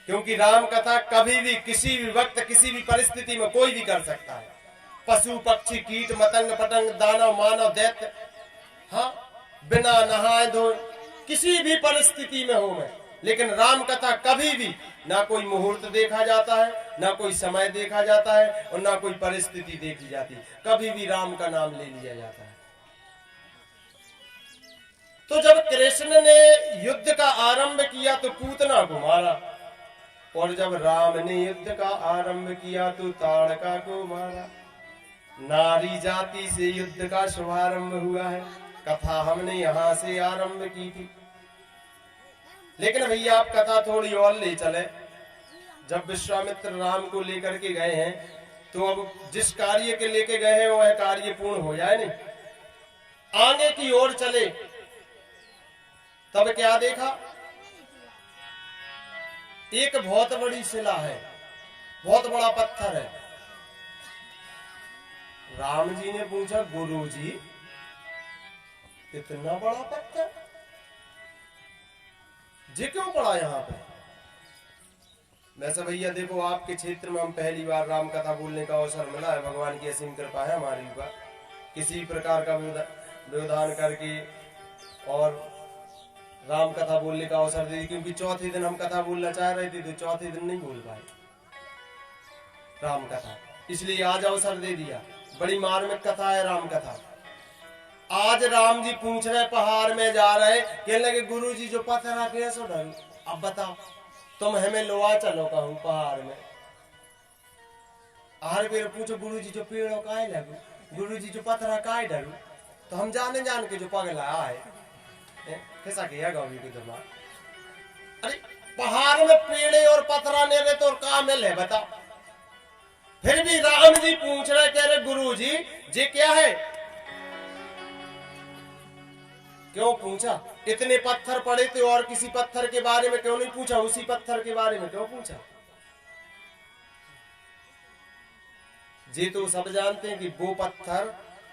क्योंकि राम कथा कभी भी किसी भी वक्त किसी भी परिस्थिति में कोई भी कर सकता है। पशु पक्षी कीट मतंग पतंग दानव मानव दैत्य, हाँ, बिना नहाए धोए किसी भी परिस्थिति में हो मैं, लेकिन राम कथा कभी भी ना कोई मुहूर्त देखा जाता है, ना कोई समय देखा जाता है, और ना कोई परिस्थिति देखी जाती, कभी भी राम का नाम ले लिया जाता है। तो जब कृष्ण ने युद्ध का आरंभ किया तो पूतना को मारा, और जब राम ने युद्ध का आरंभ किया तो ताड़का को मारा। नारी जाति से युद्ध का शुभारंभ हुआ है। कथा हमने यहां से आरंभ की थी, लेकिन भैया आप कथा थोड़ी और ले चले। जब विश्वामित्र राम को लेकर के गए हैं, तो अब जिस कार्य के लेके गए हैं वह कार्य पूर्ण हो जाए नहीं, आगे की ओर चले। तब क्या देखा, एक बहुत बड़ी शिला है, बहुत बड़ा पत्थर है। राम जी ने पूछा, गुरु जी इतना बड़ा पत्थर जी क्यों पड़ा यहाँ पे? वैसे भैया देखो, आपके क्षेत्र में हम पहली बार राम कथा बोलने का अवसर मिला है। भगवान की असीम कृपा है हमारी ऊपर, किसी प्रकार का व्यवधान करके और राम कथा बोलने का अवसर दे दी। क्योंकि चौथे दिन हम कथा बोलना चाह रहे थे, तो चौथे दिन नहीं बोल पाए राम कथा, इसलिए आज अवसर दे दिया। बड़ी मार्मिक कथा है राम कथा। आज राम जी पूछ रहे, पहाड़ में जा रहे, कहने लगे गुरु जी जो पत्थर आके ऐसा डरू, अब बताओ तुम हमें लोआ चलो कहूं पहाड़ में। हर बेर पूछो गुरु जी जो पेड़ों का है लगू, गुरु जी जो पत्थर का है डरू, तो हम जान के जो पगला है कैसा किया गौरी के दिमाग। अरे पहाड़ में पेड़े और पत्थरा ने रहे तो और का मिल है बताओ। फिर भी राम जी पूछ रहे, कह रहे गुरु जी ये क्या है? क्यों पूछा? इतने पत्थर पड़े थे और किसी पत्थर के बारे में क्यों नहीं पूछा? उसी पत्थर के बारे में क्यों पूछा? ये तो सब जानते हैं कि वो पत्थर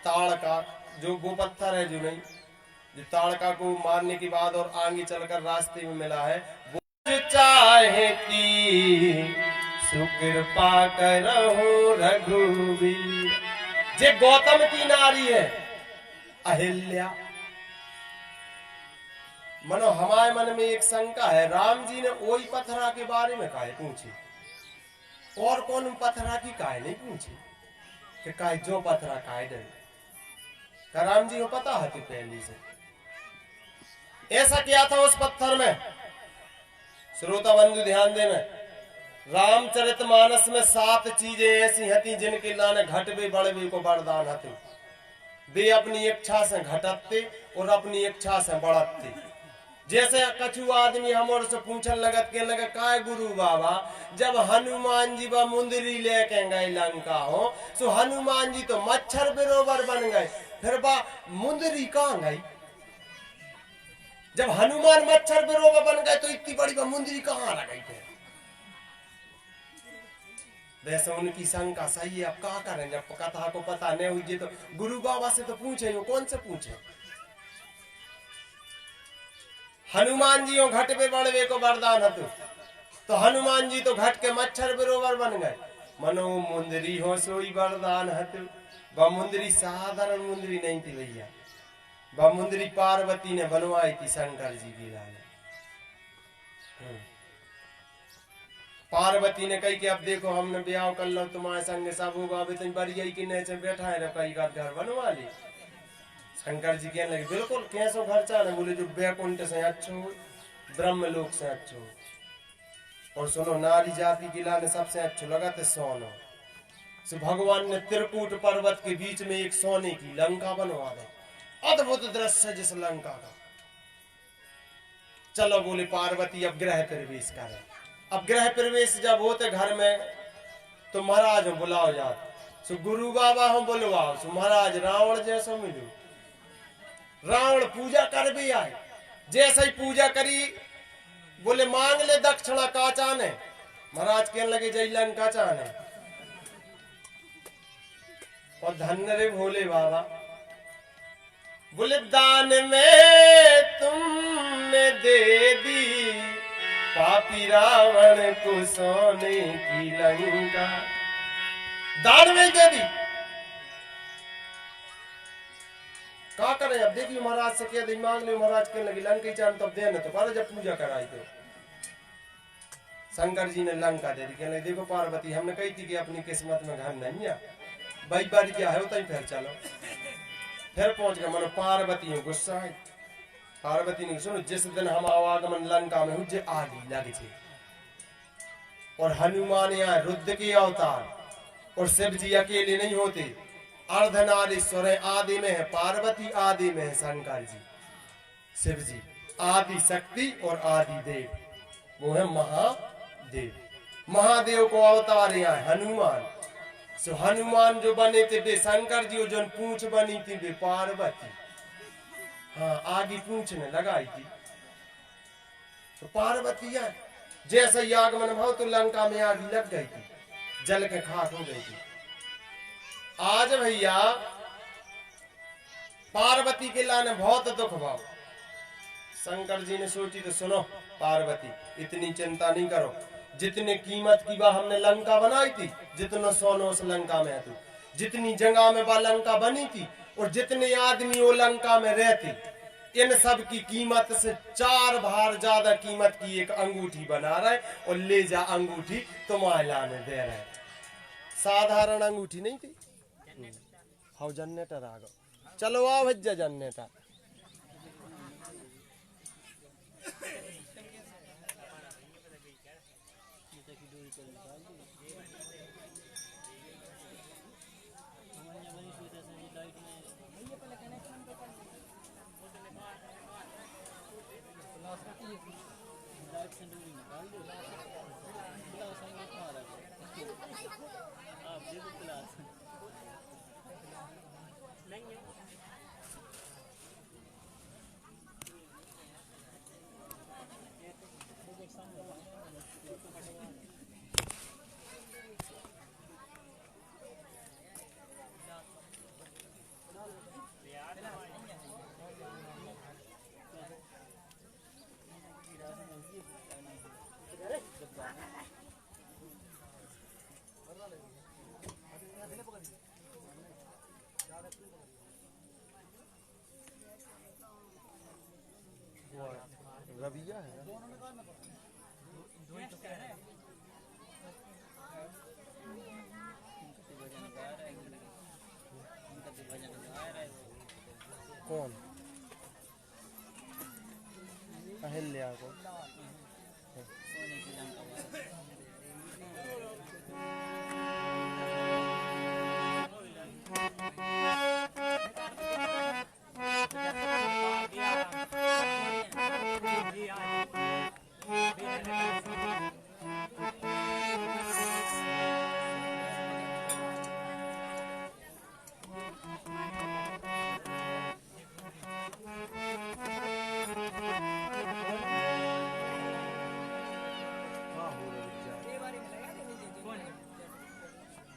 ताड़का, जो वो पत्थर है जो नहीं, जो ताड़का को मारने के बाद और आगे चलकर रास्ते में मिला है, वो चाहती सुकृपा करहु रघुवीर। जे गौतम की नारी है अहिल्या। मनो हमारे मन में एक शंका है, राम जी ने वही पत्थरा के बारे में काहे पूछी, और कौन पत्थरा की काहे नहीं पूछी कि काहे जो पत्थरा काहे डरे? का राम जी को पता है कि पहले से ऐसा क्या था उस पत्थर में? श्रोता बंधु ध्यान देना, रामचरितमानस में 7 चीजें ऐसी हती जिनके लाने घटवे बढ़वे को वरदान हते। वे अपनी इच्छा से घटते और अपनी इच्छा से बढ़ते। जैसे कछु आदमी हमर से पूछन लगत के लगे, काय गुरु बाबा जब हनुमान जी बा मुंदरी लेके गए लंका हो, सो हनुमान जी तो मच्छर बरोबर बन गए, फिर बा मुंदरी कहाँ गई? जब हनुमान मच्छर बरोबर बन गए तो इतनी बड़ी बा मुंदरी कहाँ रह गई? वैसे उनकी शंका सही है। अब क्या करें, जब कथा को पता नहीं हुई तो गुरु बाबा से तो पूछे, वो कौन से पूछे। हनुमान जी घट पे बढ़वे को वरदान हतु, तो हनुमान जी तो घट के मच्छर बरोबर बन गए। मनो मुंदरी हो सोई वरदान हतु। वह मुंदरी साधारण मुंदरी नहीं थी भैया, वह मुंदरी पार्वती ने बनवाई थी शंकर जी की लाल। पार्वती ने कही कि अब देखो हमने ब्याह कर लो तुम्हारे संग, सब होगा अभी तुम बरियाई की नेचे बैठा है, कई का घर बनवा ली। शंकर जी कहने लगे बिल्कुल कैसो घर चाहे, बोले जो बैकुंठ से अच्छो, ब्रह्मलोक से अच्छो। और सुनो, नारी जाति की लाने सबसे अच्छो लगा थे सोनो। सो भगवान ने त्रिकूट पर्वत के बीच में एक सोने की लंका बनवा दी। अद्भुत दृश्य जिस लंका का। चलो बोले पार्वती अब गृह प्रवेश करें। अब गृह प्रवेश जब होते घर में तो महाराज बुलाओ जाते। सो गुरु बाबा हम बुलवाओ, सो महाराज रावण जैसा मिलो। रावण पूजा कर भी आए, जैसे ही पूजा करी बोले मांग ले दक्षिणा का चाने। महाराज कहने लगे जय लंका चाने। और धन्य रे भोले बाबा, बोले दान में तुमने दे दी पापी रावण को सोने की लंका। दान में दे दी। क्या करें अब, देखिए महाराज से कह दी मांग ली। महाराज कहने लगी लंका चांद तब देना तो पर जब पूजा कराई तो शंकर जी ने लंका दे दी। कहने लगे देखो पार्वती, हमने कही थी कि अपनी किस्मत में घर नहीं है, भाई बारी क्या है उतना ही फिर चलो। फिर पहुंच गए, मानो पार्वती हो गुस्सा है। पार्वती ने सुनो, जिस दिन हम आवागमन लंका में हुए आगी लग छे, और हनुमान यहाँ रुद्र के अवतार, और शिव जी अकेले नहीं होते। अर्धनारीश्वर आदि में है पार्वती, आदि में है शंकर जी। शिव जी आदि शक्ति और आदि देव, वो है महादेव। महादेव को अवतार यहाँ हनुमान। सो हनुमान जो बने थे वे शंकर जी, जो पूंछ बनी थी वे पार्वती। हाँ आगे पूंछ ने लगाई थी तो पार्वती है। जैसे ही आगमन भाव तो लंका में आग लग गई थी, जल के खाक हो गई थी। आज भैया पार्वती के लाने बहुत दुख भाव। शंकर जी ने सोची तो सुनो पार्वती, इतनी चिंता नहीं करो। जितने कीमत की वह हमने लंका बनाई थी, जितना सोना उस लंका में है, तू जितनी जगह में वह लंका बनी थी और जितने आदमी वो लंका में रहते, इन सब की कीमत से 4 बार ज्यादा कीमत की एक अंगूठी बना रहे और ले जा अंगूठी तुम्हारे लाने दे रहे। साधारण अंगूठी नहीं थी। हाउ जनरेटर आ गो, चलो आओ भज्जा जनरेटर।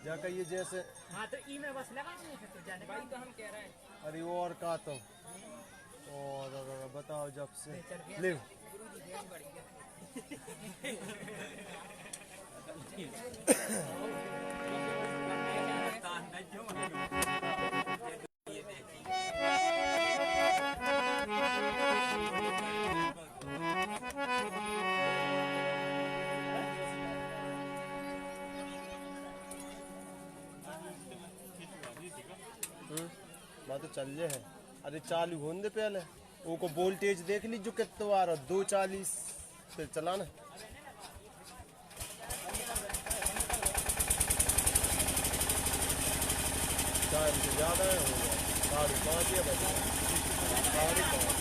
जाकर ये जैसे हाँ तो ई में बस लगा नहीं है तो जाने भाई तो हम कह रहे हैं अरे और का तो और बताओ जब से ले बात तो चल रहे है। अरे चालू होने दे पहले वो को वोल्टेज देख लीजिए कितना आ रहा 240 फिर चलाना टाइम से ज़्यादा है हो गया 5:30 या बजे 5:30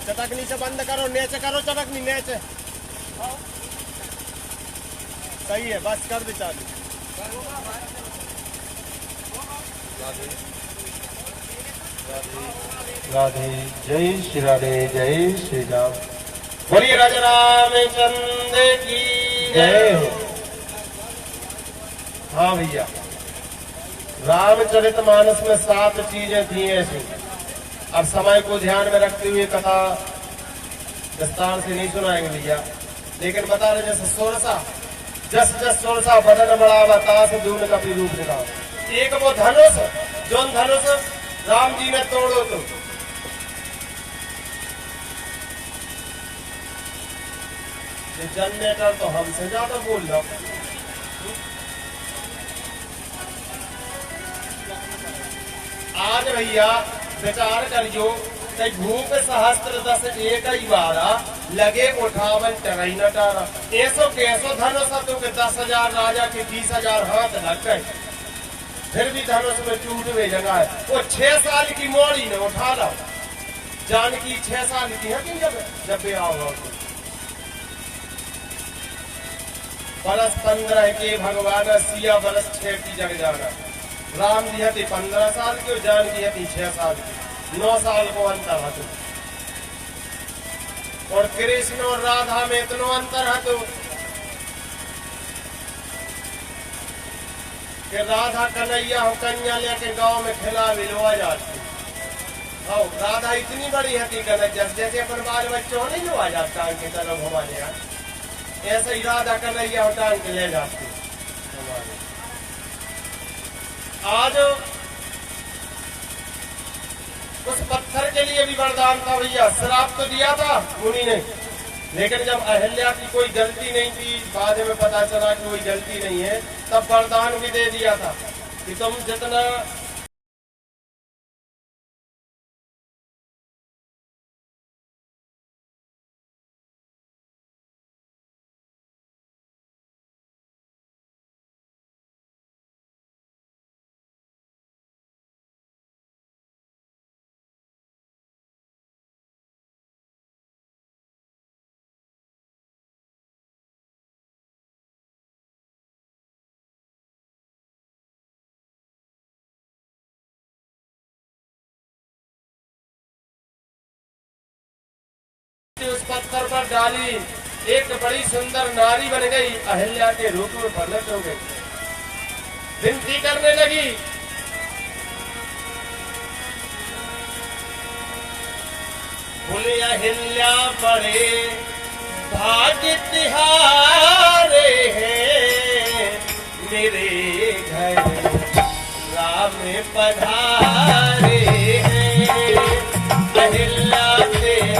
चटकनी से बंद करो नीचे करो चटकनी नीचे सही है बस कर दे चालू राधे राधे जय श्री राधे जय श्री राम बोलिए राजा रामचंद्र की जय हो। हाँ भैया रामचरितमानस में 7 चीजें थी ऐसी अब समय को ध्यान में रखते हुए कथा विस्तार से नहीं सुनाएंगे भैया लेकिन बता रहे जैसे सोरसा जस जस सोरसा बदन बढ़ावा तास दून का रूप दिखा एक वो धनुष जो धनुष राम जी ने तोड़ो तो ये जनरेटर तो हमसे ज्यादा बोल रहा आज भैया विचार करियो भूप सहस्त्र 10 एक ही बारा लगे उठावन टरई न टारा ऐसो कैसो धनुष तो के 10,000 राजा के 20,000 हाथ लग गए फिर भी धनुष में टूट हुए जगह है वो 6 साल की मोड़ी ने उठा लो जानकी 6 साल की है कि जब आओ बरस 15 के भगवान सिया बरस 6 की जग जाना राम जी हती 15 साल की जानकी हती 6 साल की 9 साल को अंतर हतो और कृष्ण और राधा में इतना अंतर हतो कि राधा कन्हैया हो कन्या लेके गांव में खिला विलवा जाती हाँ राधा इतनी बड़ी हती कन्हैया जैसे अपन बाल बच्चों नहीं लो आ जाता के तरफ हमारे यहाँ ऐसे ही राधा कन्हैया टांग के ले जाती आज उस पत्थर के लिए भी वरदान था भैया श्राप तो दिया था मुनि ने लेकिन जब अहिल्या की कोई गलती नहीं थी बाद में पता चला कि कोई गलती नहीं है तब वरदान भी दे दिया था कि तुम जितना उस पत्थर पर डाली एक बड़ी सुंदर नारी बन गई अहिल्या के रूप में प्रकट हो गई विनती करने लगी बोले अहिल्या बड़े भाग्य तिहारे हैं मेरे घर राम पधारे हैं अहिल्या तेरे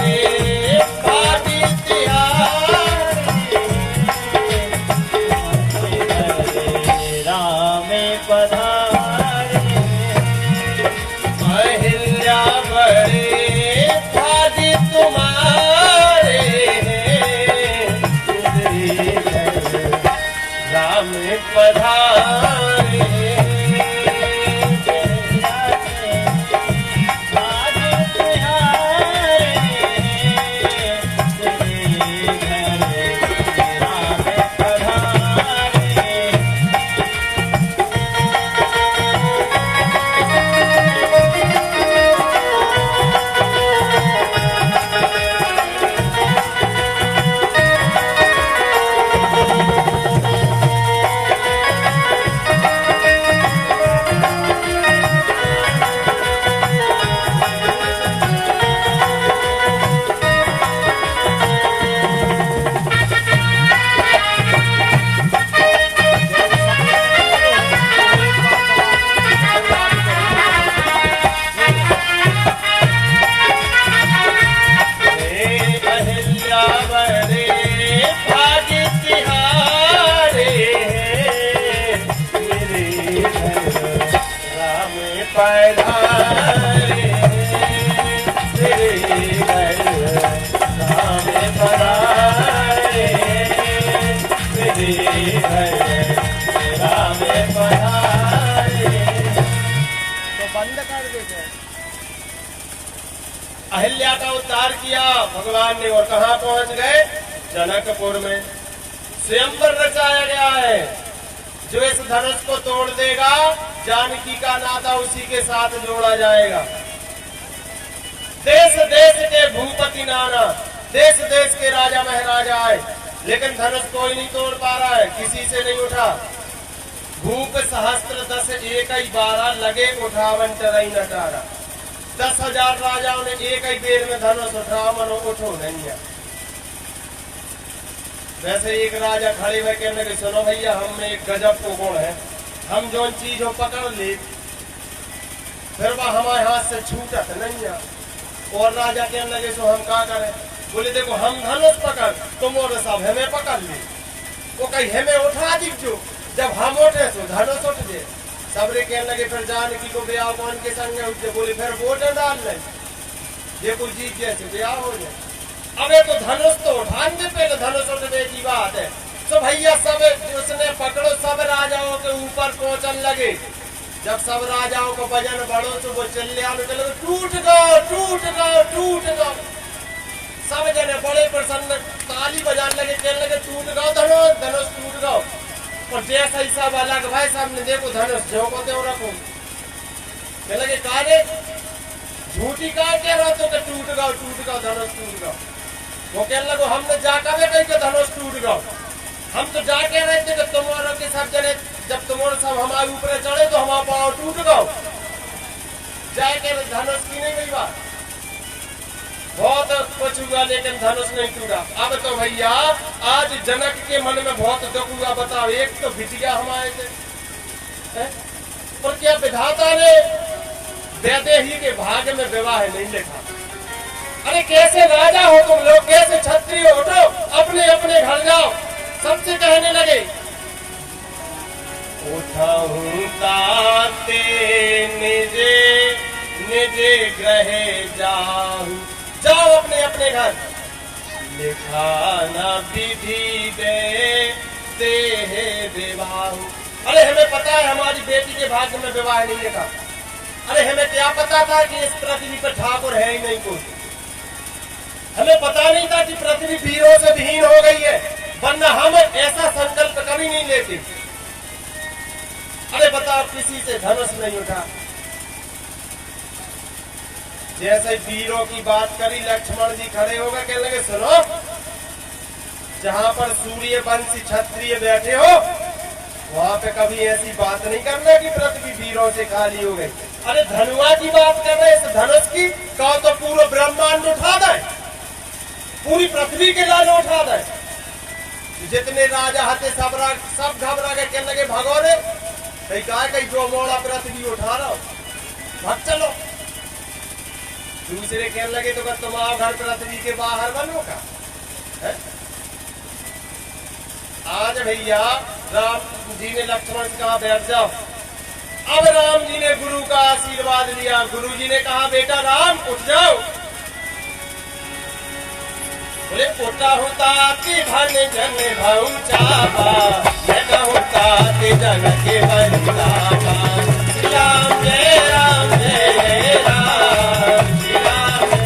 पधारे श्री राम पधारे श्री राम पधारे। तो बंद कर देते। अहिल्या का उद्धार किया भगवान ने और कहाँ पहुंच गए? जनकपुर में स्वयंवर रचाया गया है। जो इस धनुष को तोड़ देगा जानकी का नाता उसी के साथ जोड़ा जाएगा। देश देश के भूपति नाना, देश देश के राजा महाराजा आए, लेकिन धनुष कोई नहीं तोड़ पा रहा है, किसी से नहीं उठा। भूप सहस्त्र 10 1 12 लगे उठावन टरई नटारा। 10,000 राजाओं ने एक ही देर में धनुष उठा, मनो उठो नहीं है। वैसे एक राजा खड़े हुए कहने लगे, सुनो भैया, हम में एक गजब को गुण है, हम जो चीज हो पकड़ ले फिर वह हमारे हाथ से छूटत नहीं है। और राजा कहने लगे, सो हम क्या करें? बोले देखो, हम धनुष पकड़, तुम और सब हमें पकड़ ले। वो कहीं हमें उठा दीजो, जब हम उठे तो धनुष उठ जाए। सबरे कहने लगे, फिर जानकी को ब्याह कौन के संग उठे? बोले फिर वोट डाल ले, ये कोई जीत जैसे ब्याह हो जाए। अबे तो धनुष तो उठान दे, पहले धनुष उठने की बात है। तो भैया सब उसने पकड़ो, सब राजाओं के ऊपर पहुंचने लगे। जब सब राजाओं को वजन बढ़ो तो वो चिल्लाने लगे, टूट गो टूट गो टूट गो। सब जने बड़े प्रसन्न ताली बजाने लगे, कहने लगे टूट गो धनुष, धनुष टूट गो। और जैसा ही सब अलग भाई साहब ने देखो धनुष जो को दे रखो, कहने लगे काहे झूठी का कह रहा तो टूट गो धनुष टूट गो। वो कहने लगो, हमने जाकर कहीं के धनुष टूट गो। हम तो जाके रहे थे कि तुम्हारे के सब जने, जब तुम्हारे सब हमारे ऊपर चढ़े तो हमारा पाँव टूट गो। जाके धनुष की नहीं गई बात, बहुत कुछ हुआ लेकिन धनुष नहीं टूटा। अब तो भैया आज जनक के मन में बहुत दुख हुआ। बताओ, एक तो बिटिया हमारे थे, और क्या विधाता ने वैदेही के भाग्य में विवाह नहीं लिखा। अरे कैसे राजा हो तुम लोग, कैसे क्षत्रिय हो? उठो, अपने अपने घर जाओ। सबसे कहने लगे, उठाऊं ताते निजे निजे ग्रहे जाऊं। जाओ अपने अपने घर, लिखा न विधि दे विवाह। अरे हमें पता है हमारी बेटी के भाग्य में विवाह नहीं लिखा। अरे हमें क्या पता था कि इस पृथ्वी पर ठाकुर है ही नहीं कोई। हमें पता नहीं था कि पृथ्वी वीरों से विहीन हो गई है, वरना हम ऐसा संकल्प कभी नहीं लेते। अरे बताओ, किसी से धनुष नहीं उठा। जैसे वीरों की बात करी, लक्ष्मण जी खड़े हो गए, कहने लगे, सुनो, जहां पर सूर्य वंशी क्षत्रिय बैठे हो वहां पे कभी ऐसी बात नहीं करना कि पृथ्वी वीरों से खाली हो गई। अरे धनुआ की बात कर रहे, इस धनुष की कहो तो पूरा ब्रह्मांड उठा दे, पूरी पृथ्वी के लाल उठा दे। जितने राजा हते सब घबरा गए, कहने लगे, भगोरे कहीं जो मोड़ा पृथ्वी उठा रहा हो, भाग चलो। दूसरे कहने लगे, तो तुम्हारा घर पृथ्वी के बाहर बनो का है? आज भैया राम जी ने लक्ष्मण से कहा, बैठ जाओ। अब राम जी ने गुरु का आशीर्वाद लिया। गुरु जी ने कहा, बेटा राम उठ जाओ। बोले, उठा होता कि धन जन भाऊ चापा, मैं होता कि जन के बंदापा। राम जय राम जय राम, राम जय राम।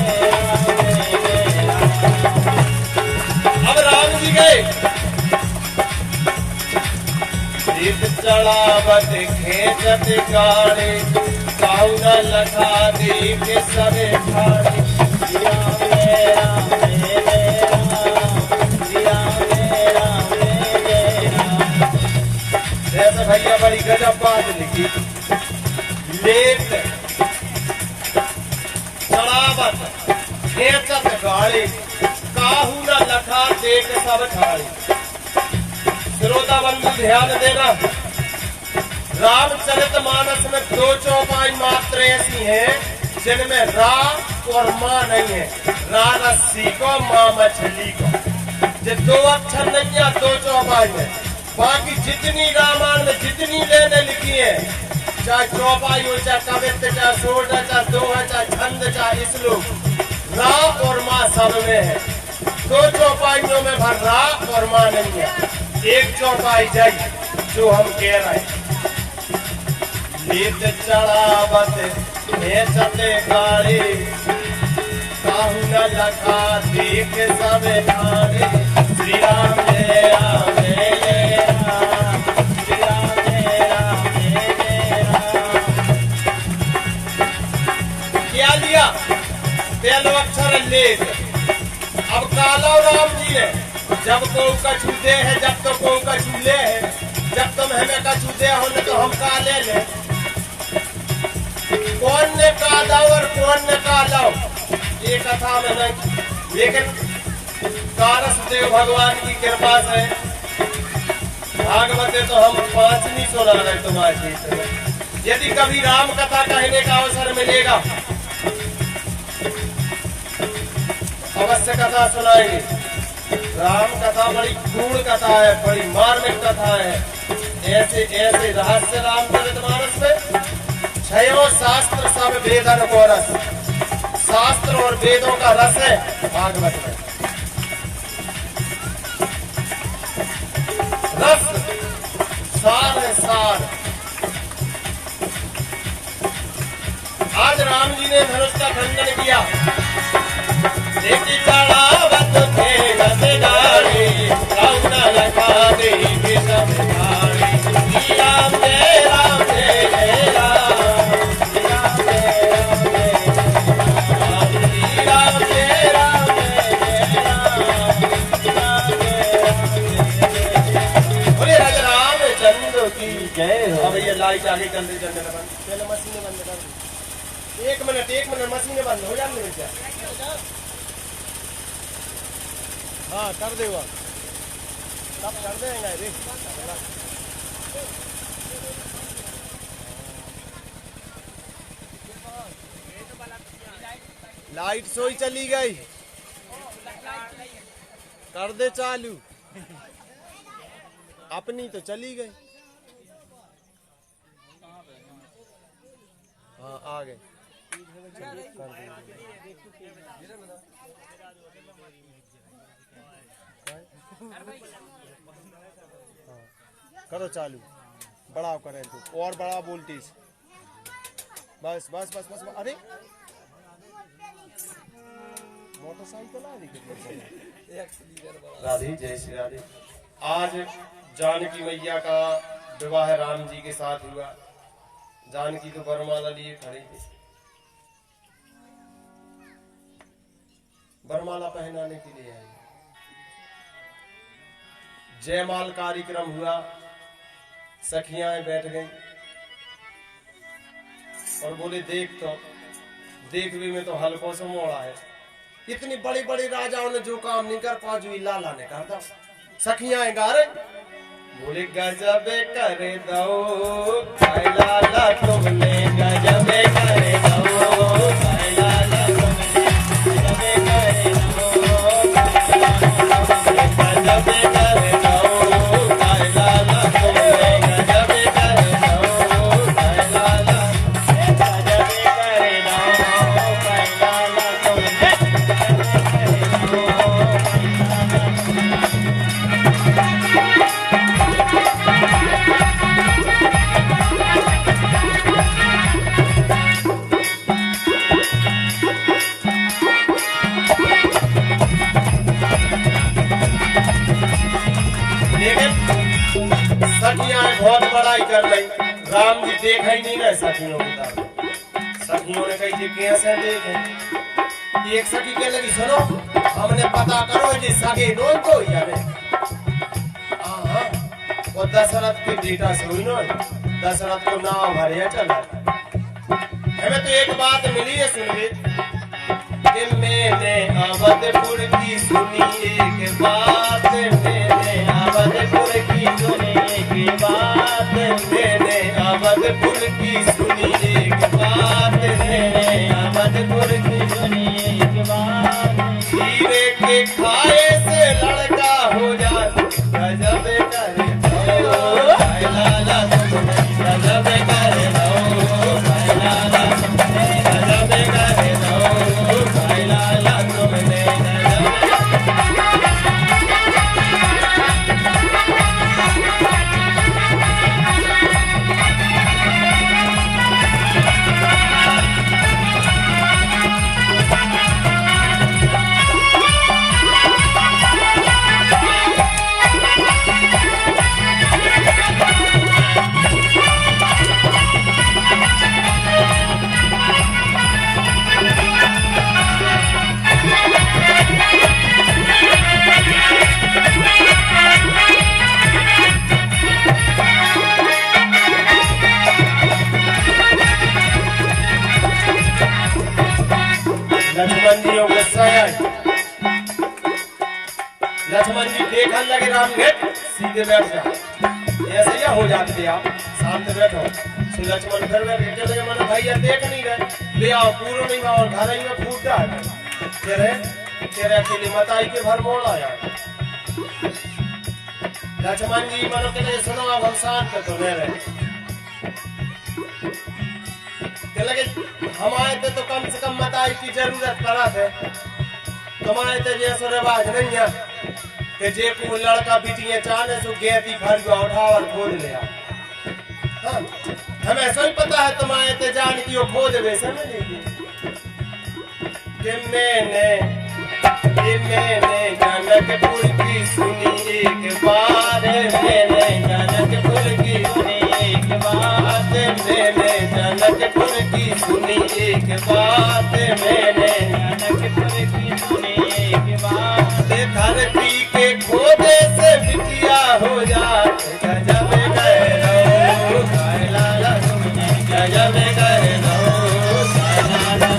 अब राम जी गए, चढ़ावत खेचत गाड़े, काऊ न लखा दे के सबे ठाड़े। राम जय राम जय राम, जय राम। ऐसे भैया बड़ी गजब बात लिखी। लेट चढ़ावत खेचत गाड़े, काहू न लखा दे के सब ठाड़े। श्रोता बंधु ध्यान देना, रामचरितमानस में 2 चौपाई मात्र ऐसी हैं जिनमें रा और माँ नहीं है। रा रस्सी को, माँ मछली को, ये 2 अक्षर नहीं है 2 चौपाई में। बाकी जितनी रामायण में जितनी लेने लिखी है चाहे चौपाई हो, चाहे कवित्त, चाहे सोड, चाहे दोहा, चाहे छंद, चाहे श्लोक, रा और माँ सब में है। दो चौपाइयों में भर रा और माँ नहीं है, एक चौपाई जय जो हम कह रहे हैं। नीत चढ़ावत चते गाड़ी, काहू न लखा देख सब ठाणे। श्री राम जय राम जय राम, श्री राम जय राम जय राम। क्या लिया? पहला अक्षर लेत। अब काला राम जी ने जब को कछु दे है, जब तो को कछु ले है, जब तुम हमें कछु दे हो न तो हम काले ले। कौन ने काला और कौन ने काला ये कथा में नहीं, लेकिन कारसदेव भगवान की कृपा से भागवते तो हम 5 नहीं सुना रहे तुम्हारे क्षेत्र में। यदि कभी राम कथा कहने का अवसर मिलेगा अवश्य कथा सुनाएंगे। राम कथा बड़ी क्रूर कथा है, बड़ी मार्मिक कथा है। ऐसे ऐसे रहस्य रामचरितमानस में 6 शास्त्र सब वेदन को रस, शास्त्र और वेदों का रस है भागवत में। रस सार है सार। आज राम जी ने धनुष का खंडन किया। देखी चढ़ावत थे गस गाड़ी, काहू न लखा देख सब ठाणे। श्री राम जय राम जय जय राम, श्री राम जय राम जय राम, श्री राम जय राम जय जय राम, श्री राम जय राम जय जय राम। बोले राजा रामचंद्र की जय हो। अब ये लाइट आगे चल रही, चलने लगा। पहले मशीनें बंद कर दी। 1 मिनट मशीनें बंद हो जाने में क्या? हाँ कर देगा, तब कर देंगे रे। लाइट सोई चली गई, कर दे चालू। अपनी तो चली गई। हाँ आ गए। करो चालू, बड़ा करें तो और बड़ा वोल्टेज। बस बस बस बस, अरे मोटरसाइकिल आ रही। राधे जय श्री राधे। आज जानकी मैया का विवाह राम जी के साथ हुआ। जानकी तो वरमाला लिए खड़ी थी, वरमाला पहनाने के लिए आई। जयमाल कार्यक्रम हुआ, सखियां बैठ गईं और बोले देख भी में तो हल्कों से मोड़ा है। इतनी बड़ी बड़ी राजाओं ने जो काम नहीं कर पा जो लाला ने कर था। सखियां गा रही, बोले गजब कर दो लाला तुमने, गजब कर दो लाला तुमने, गजब कर दो, गजब कर दो लाला तुमने, गजब कर दो लाला, गजब कर दो लाला तुमने। सखियां बहुत बड़ाई कर रही, राम जी देखा ही नहीं रहे सखियों को। सखियों ने कही कैसे देखे। एक सखी कह लगी सुनो हमने पता करो जी सगे नोन तो यारे। और दशरथ के बेटा से हुई नो, दशरथ को नाम भरिया चला। हमें तो एक बात मिली है सुनिए कि मैंने अवधपुर की सुनी एक बात, मैंने अवधपुर की सुनी एक बात, मैंने अवधपुर की सुनी एक बात, मैंने अवधपुर की सुनी एक बात। हीरे के खाए से लड़का हो जाए, गजब कर दो लाला तुमने, गजब कर दो लक्ष्मण जी गुस्सा आए। लक्ष्मण जी देखने लगे राम गेट सीधे बैठ जा, ऐसे ही हो जाते आप शांत बैठो। तो लक्ष्मण फिर बैठ के चले गए, मैंने भैया देख नहीं रहे, ले आओ पूरा नहीं और घर ही में फूट जाए तेरे अकेले मताई के भर मोड़ आया। लक्ष्मण जी मनो के लिए सुनो, अब हम शांत तो नहीं रहे। लगे हम आए थे तो कम से कम मताई की जरूरत पड़ा थे, तुम आए थे जैसे रिवाज नहीं है कि जे को लड़का बिटिया चाहने सो गेती भर उठा और खोद ले आ। हाँ, हमें ऐसा ही पता है तुम आए थे जान की वो खोद वे समझ लीजिए कि मैंने जनकपुर की सुनी एक बार, मैंने जनकपुर की सुनी एक बात, मैंने जनकपुर की सुनी एक बात, मैंने जनकपुर की सुनी एक बात। धरती के खोदे से बिटिया हो जात, गजब गैरो लाला गजब गैरो लाला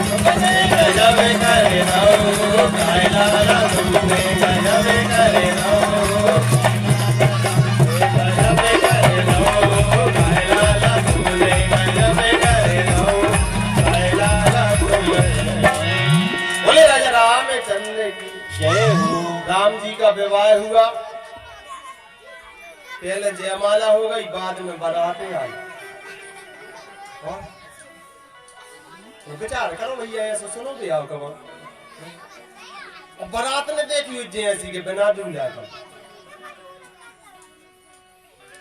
गजब गैरो लाला तुमने गजब गैरो गजब गैरो लाला तुमने गजब गैरो लाला तुमने। बोले राजा रामचंद्र की जय हो। राम जी का विवाह हुआ, पहले जयमाला हो गई, बाद में बारातें आई। तो विचार करो भैया, ऐसा सुनो भी आओ कब बारात ने देखी हुई जैसी के बिना दूल्हा का।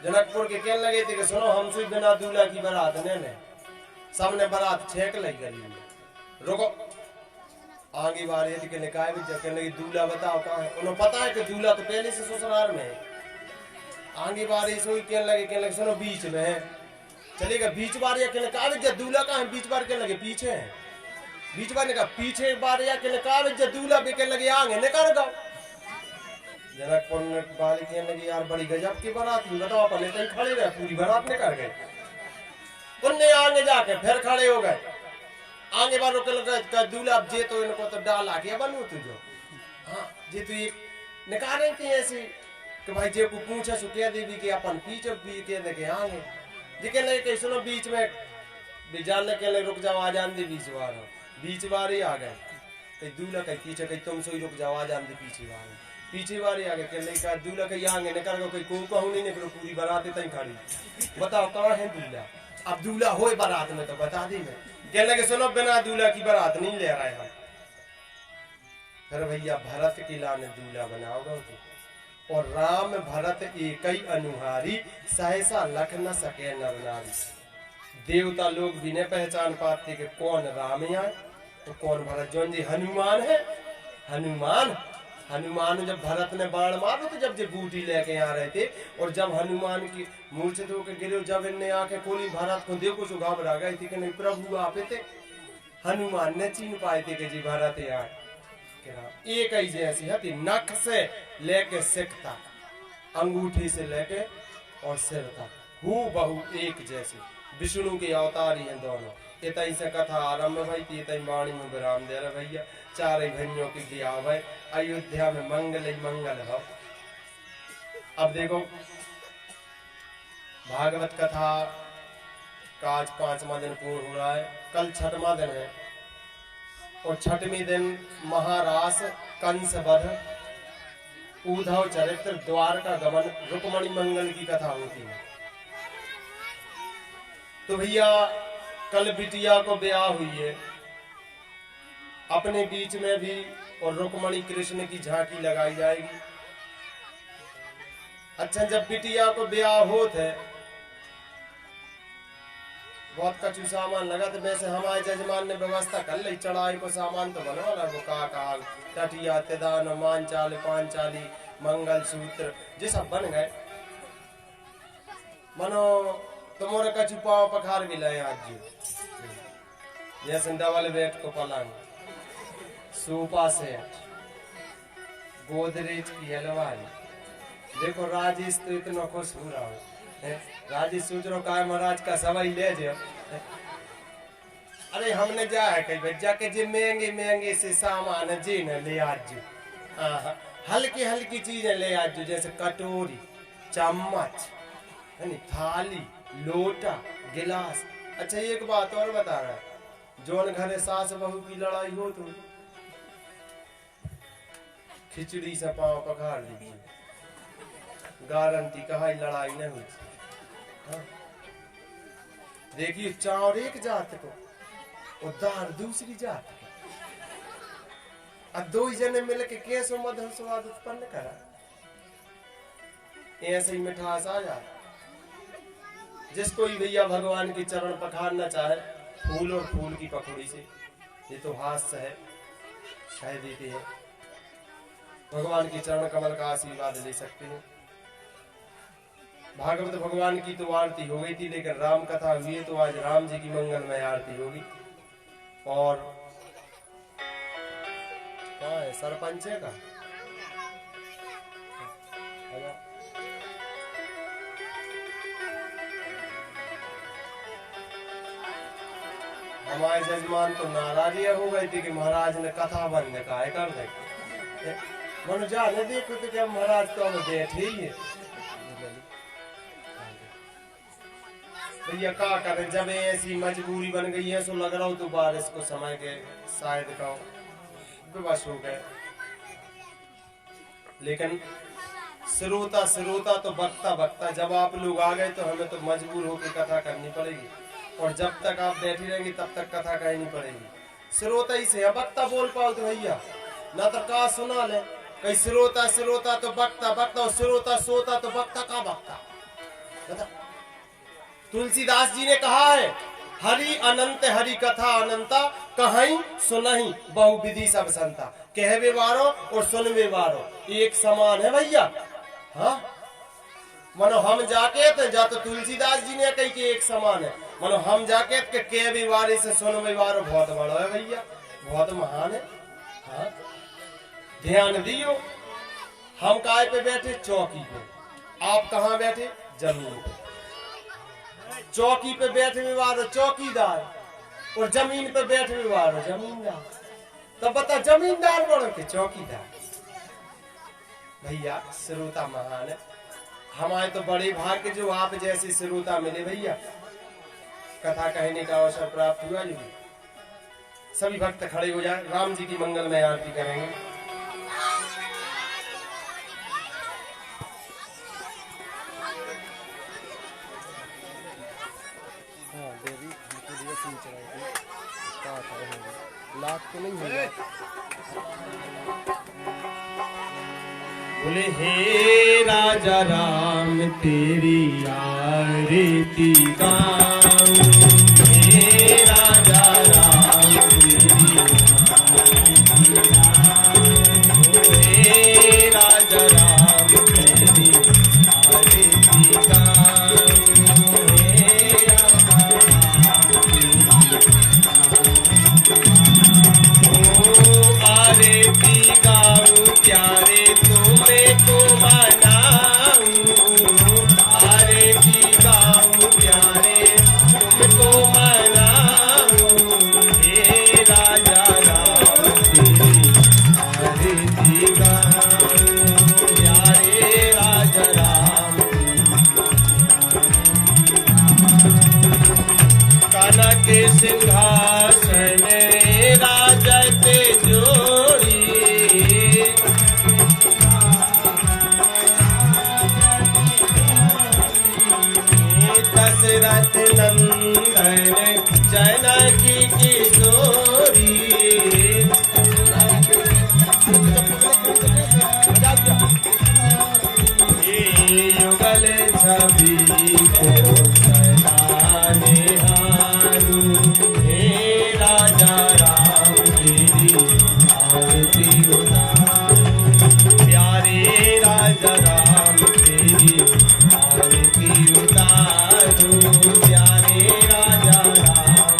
जनकपुर के कहने लगे थे कि सुनो हमसे बिना दूल्हा की बारात ने सामने बारात छेक लग गई, रुको आगे बार यदि के निकाय भी कहने लगी दूल्हा बताओ कहाँ है। उन्हें पता है कि दूल्हा तो पहले से ससुराल में है। आगे बार ऐसे ही कहने लगे सुनो बीच में है, चलेगा बीच बार या कहने कहा जब दूल्हा कहाँ है, बीच बार कहने लगे पीछे है, बीच बार ने कहा पीछे बार या कहने कहा जब दूल्हा भी कहने लगे आगे निकाल दो। जनकपुर वाले कहने लगे यार बड़ी गजब की बारात थी, बताओ अपने कहीं खड़े रहे पूरी बारात निकाल गए। उनने आगे जाके फिर खड़े हो गए, आगे बार रोके दूल्हा जे तो इनको तो डाल आगे बनू तुझो। हाँ जे तू एक निकाल रही थी ऐसी कि भाई जे को पूछे सो कह देवी कि अपन पीछे भी कह दे के आगे जे कह लगे कि सुनो बीच में भी जानने के लिए रुक जाओ आ जान दे बीच बार ही आ गए। कहीं दूल्हा कहीं पीछे कहीं तुम सो ही रुक जाओ आ जान दे पीछे बार ही आ गए। कह लगे दूल्हा कहीं आगे निकल गो कहीं को कहूँ नहीं निकलो पूरी बारात तई खड़ी। बताओ कहाँ है दूल्हा, अब दूल्हा हो बारात में तो बता दी मैं। कह लगे सुनो बिना दूल्हा की बारात नहीं ले रहे हम। फिर भैया भरत की लाने दूल्हा बनाओगे तो, और राम भरत एक ही अनुहारी, सहसा लख न सके नर नारी। देवता लोग भी नहीं पहचान पाते कि कौन राम है तो कौन भरत। जो जी हनुमान है, हनुमान जब भरत ने बाण मारो तो जब बूटी लेके आ रहे थे, और जब हनुमान की मूर्छित होकर गिरे, जब इनने आंखें खोली भरत को देखो तो घबरा गई थी कि नहीं प्रभु आप थे। हनुमान ने चीन पाए थे कि जी भरत यहाँ एक ही जैसी हती, नख से लेके सिख तक, अंगूठी से लेके और सिर तक हू बहु एक जैसे। विष्णु के अवतार ही हैं दोनों। इतई से कथा आरंभ भाई थी, इतई वाणी में विराम दे रहे भैया। चार भाइयों की दिया भाई अयोध्या में मंगल ही मंगल हो। अब देखो भागवत कथा का आज 5वां दिन पूर्ण हो रहा है, कल 6वां दिन है, और 6वें दिन महारास, कंस वध, उद्धव चरित्र, द्वारका गमन, रुक्मणी मंगल की कथा होती है। तो भैया कल बिटिया को ब्याह हुई है, अपने बीच में भी और रुक्मणी कृष्ण की झांकी लगाई जाएगी। अच्छा जब बिटिया को ब्याह होते बहुत कचू सामान लगा, तो वैसे हमारे जजमान ने व्यवस्था कर ली, चढ़ाई को सामान तो बनवा वो का टटिया तिदान मानचाल पांचाली मंगल सूत्र ये सब बन गए। मनो तुम्हारे कचू पाव पखार भी लाए आज जी, जैसे डबल बेड को पलंग, सोफा सेट, गोदरेज की अलमारी। देखो राजेश तो इतना खुश हो रहा है, राजेश सोच रहा है महाराज का सवाई ले जाओ। अरे हमने जा है कई बच्चा के जे महंगे महंगे से सामान जे न ले आज हल्की हल्की चीजें ले आज जैसे कटोरी, चम्मच, थाली, लोटा, गिलास। अच्छा एक बात और बता रहा है, जौन घरे सास बहू की लड़ाई हो तो खिचड़ी से पांव पखाड़ लीजिए, गारंटी कहा लड़ाई नहीं हुई। हाँ? देखिए चावल एक जात को और दाल दूसरी जात को, अब दो जने मिल के कैसे मधुर स्वाद उत्पन्न करा, ऐसे ही मिठास आ जाए। जिसको ही भैया भगवान के चरण पखारना चाहे फूल और फूल की पकौड़ी से, ये तो हास्य है, कह देते हैं भगवान के चरण कमल का आशीर्वाद ले सकते हैं। भागवत भगवान की तो आरती हो गई थी, लेकिन राम कथा हुई है तो आज राम जी की मंगलमय आरती होगी। और कहाँ है सरपंच का? हमारे जजमान तो नाराज हो गए थे कि महाराज ने कथा बंद का है कर दे। मन जाने देखो तो क्या महाराज तो हमें बैठे ही है भैया, क्या करें जब ऐसी मजबूरी बन गई है, सो लग रहा हो तो बारिश को समय के शायद का विवश हो गए। लेकिन श्रोता श्रोता तो बकता बकता, जब आप लोग आ गए तो हमें तो मजबूर होकर कथा करनी पड़ेगी, और जब तक आप बैठी रहेंगी तब तक कथा कहनी पड़ेगी। श्रोता ही से बकता बोल पाओ तो भैया, ना तो का सुना ले कहीं श्रोता श्रोता तो बकता बकता, और श्रोता सोता तो बकता का बकता। बता तुलसीदास जी ने कहा है, हरि अनंत हरि कथा अनंता, कहीं सुनहि बहु विधि सब संता। कहवे वारो और सुनवे वारो एक समान है भैया। हाँ मनो हम जाके तो जा तो तुलसीदास जी ने कही कि एक समान है, मनो हम जाके कहवे वारे से सुनवे वारो बहुत बड़ा है भैया, बहुत महान है। हाँ ध्यान दियो, हम काय पे बैठे? चौकी पे। आप कहाँ बैठे? जमीन पे। चौकी पे बैठे हुए वारो चौकीदार, और जमीन पे बैठे हुए वारो जमींदार। तब बता जमींदार बनो के चौकीदार? भैया श्रोता महान है, हमारे तो बड़े भाग्य जो आप जैसे श्रोता मिले भैया, कथा कहने का अवसर प्राप्त हुआ। जी सभी भक्त खड़े हो जाए, राम जी की मंगलमय आरती करेंगे। लाख तो नहीं होगा। बोले हे राजा राम तेरी आरती गाऊं, हे राजा राम तेरी आरती गाऊं, हे राजा राम तेरी आरती गाऊं, हे आरती गाऊं प्यारे तुम्हें को मनाऊं, आरती गाऊं प्यारे तुमको मनाऊं, हे राजा राम तेरी आरती गाऊं, प्यारे राजा राम कनक सिंहासन राजते जोड़ी, दशरथ नंदन जनकी किशोरी, युगल छवि को सदा निहारूं, हे राजा राम तेरी आरती उतारूं, प्यारे राजा राम तेरी आरती उतारूं, प्यारे राजा राम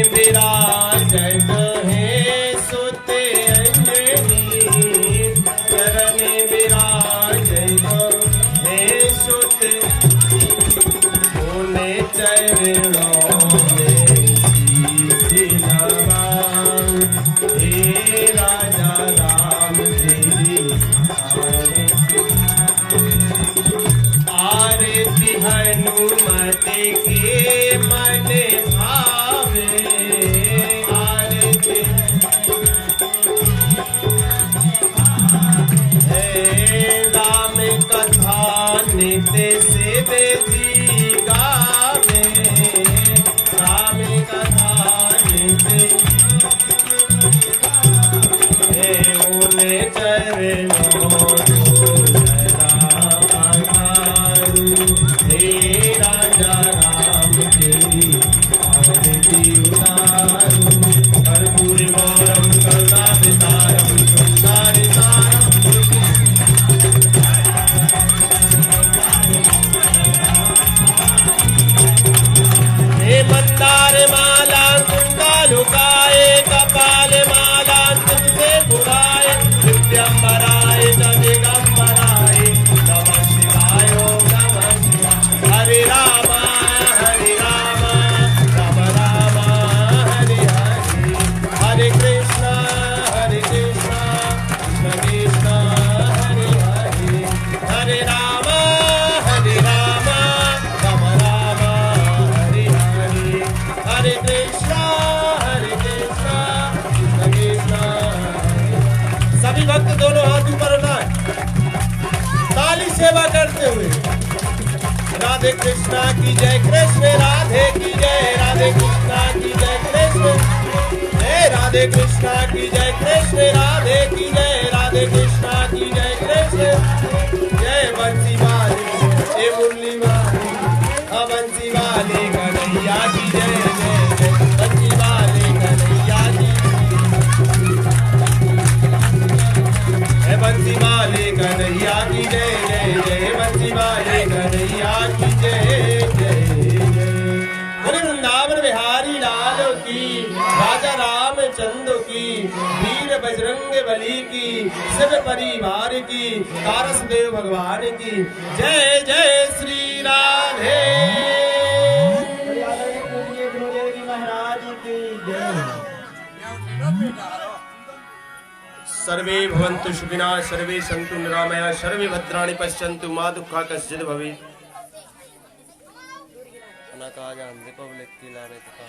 विराजत हैं सुत अंजनी, चरण विराजत हैं सुत, उन्हें चरणों में शीश नवाऊं। हे राजा राम तेरी आरती हनुमत के मन भावे, आरती है राम कथा नित्य शिव जी गावे, राम कथा नित्य है उन्हें चरणों हे राजा राम तेरी आरती उतारूं। कर्पूर गौरम करुणावतारम संसार सारम, हे मंदार माला कुंडालुकाए, कपाल माला तुमसे पुराए, दिव्यंबराय च दिगंबराय, नमः शिवाय ओम नमः शिवाय। हरे राम राम राम हरे हरे, हरे कृष्ण कृष्ण कृष्ण हरे हरे, हरे राम राम राम हरे हरे, हरे कृष्ण कृष्ण कृष्ण हरे। सभी भक्त दोनों हाथ ऊपर उठाएं, ताली सेवा करते हुए। राधे कृष्णा की जय, कृष्ण राधे की जय, राधे कृष्णा की जय, कृष्ण जय, राधे कृष्णा की जय, कृष्ण राधे की जय, राधे कृष्णा की जय, कृष्ण जय। बंसी वाले ए मुरली वाले, हाँ बंसी वाले कन्हैया की जय जय जय, बंसी वाले कन्हैया की जय, बंसी वाले कन्हैया की जय जय जय, बंसी वाले कन्हैया की जय जय जय। बोले वृंदावन बिहारी लाल की, राजा रामचंद्र की, वीर बजरंग बली की, शिव परिवार की, कारस देव भगवान की जय जय श्री राधे। सर्वे भवन्तु सुखिनः, सर्वे सन्तु निरामया, सर्वे भद्राणि पश्यन्तु मा दुःखः कश्चित् भवेत्। ना कहा गया हम पब्लिक की ला रहे थे, कहा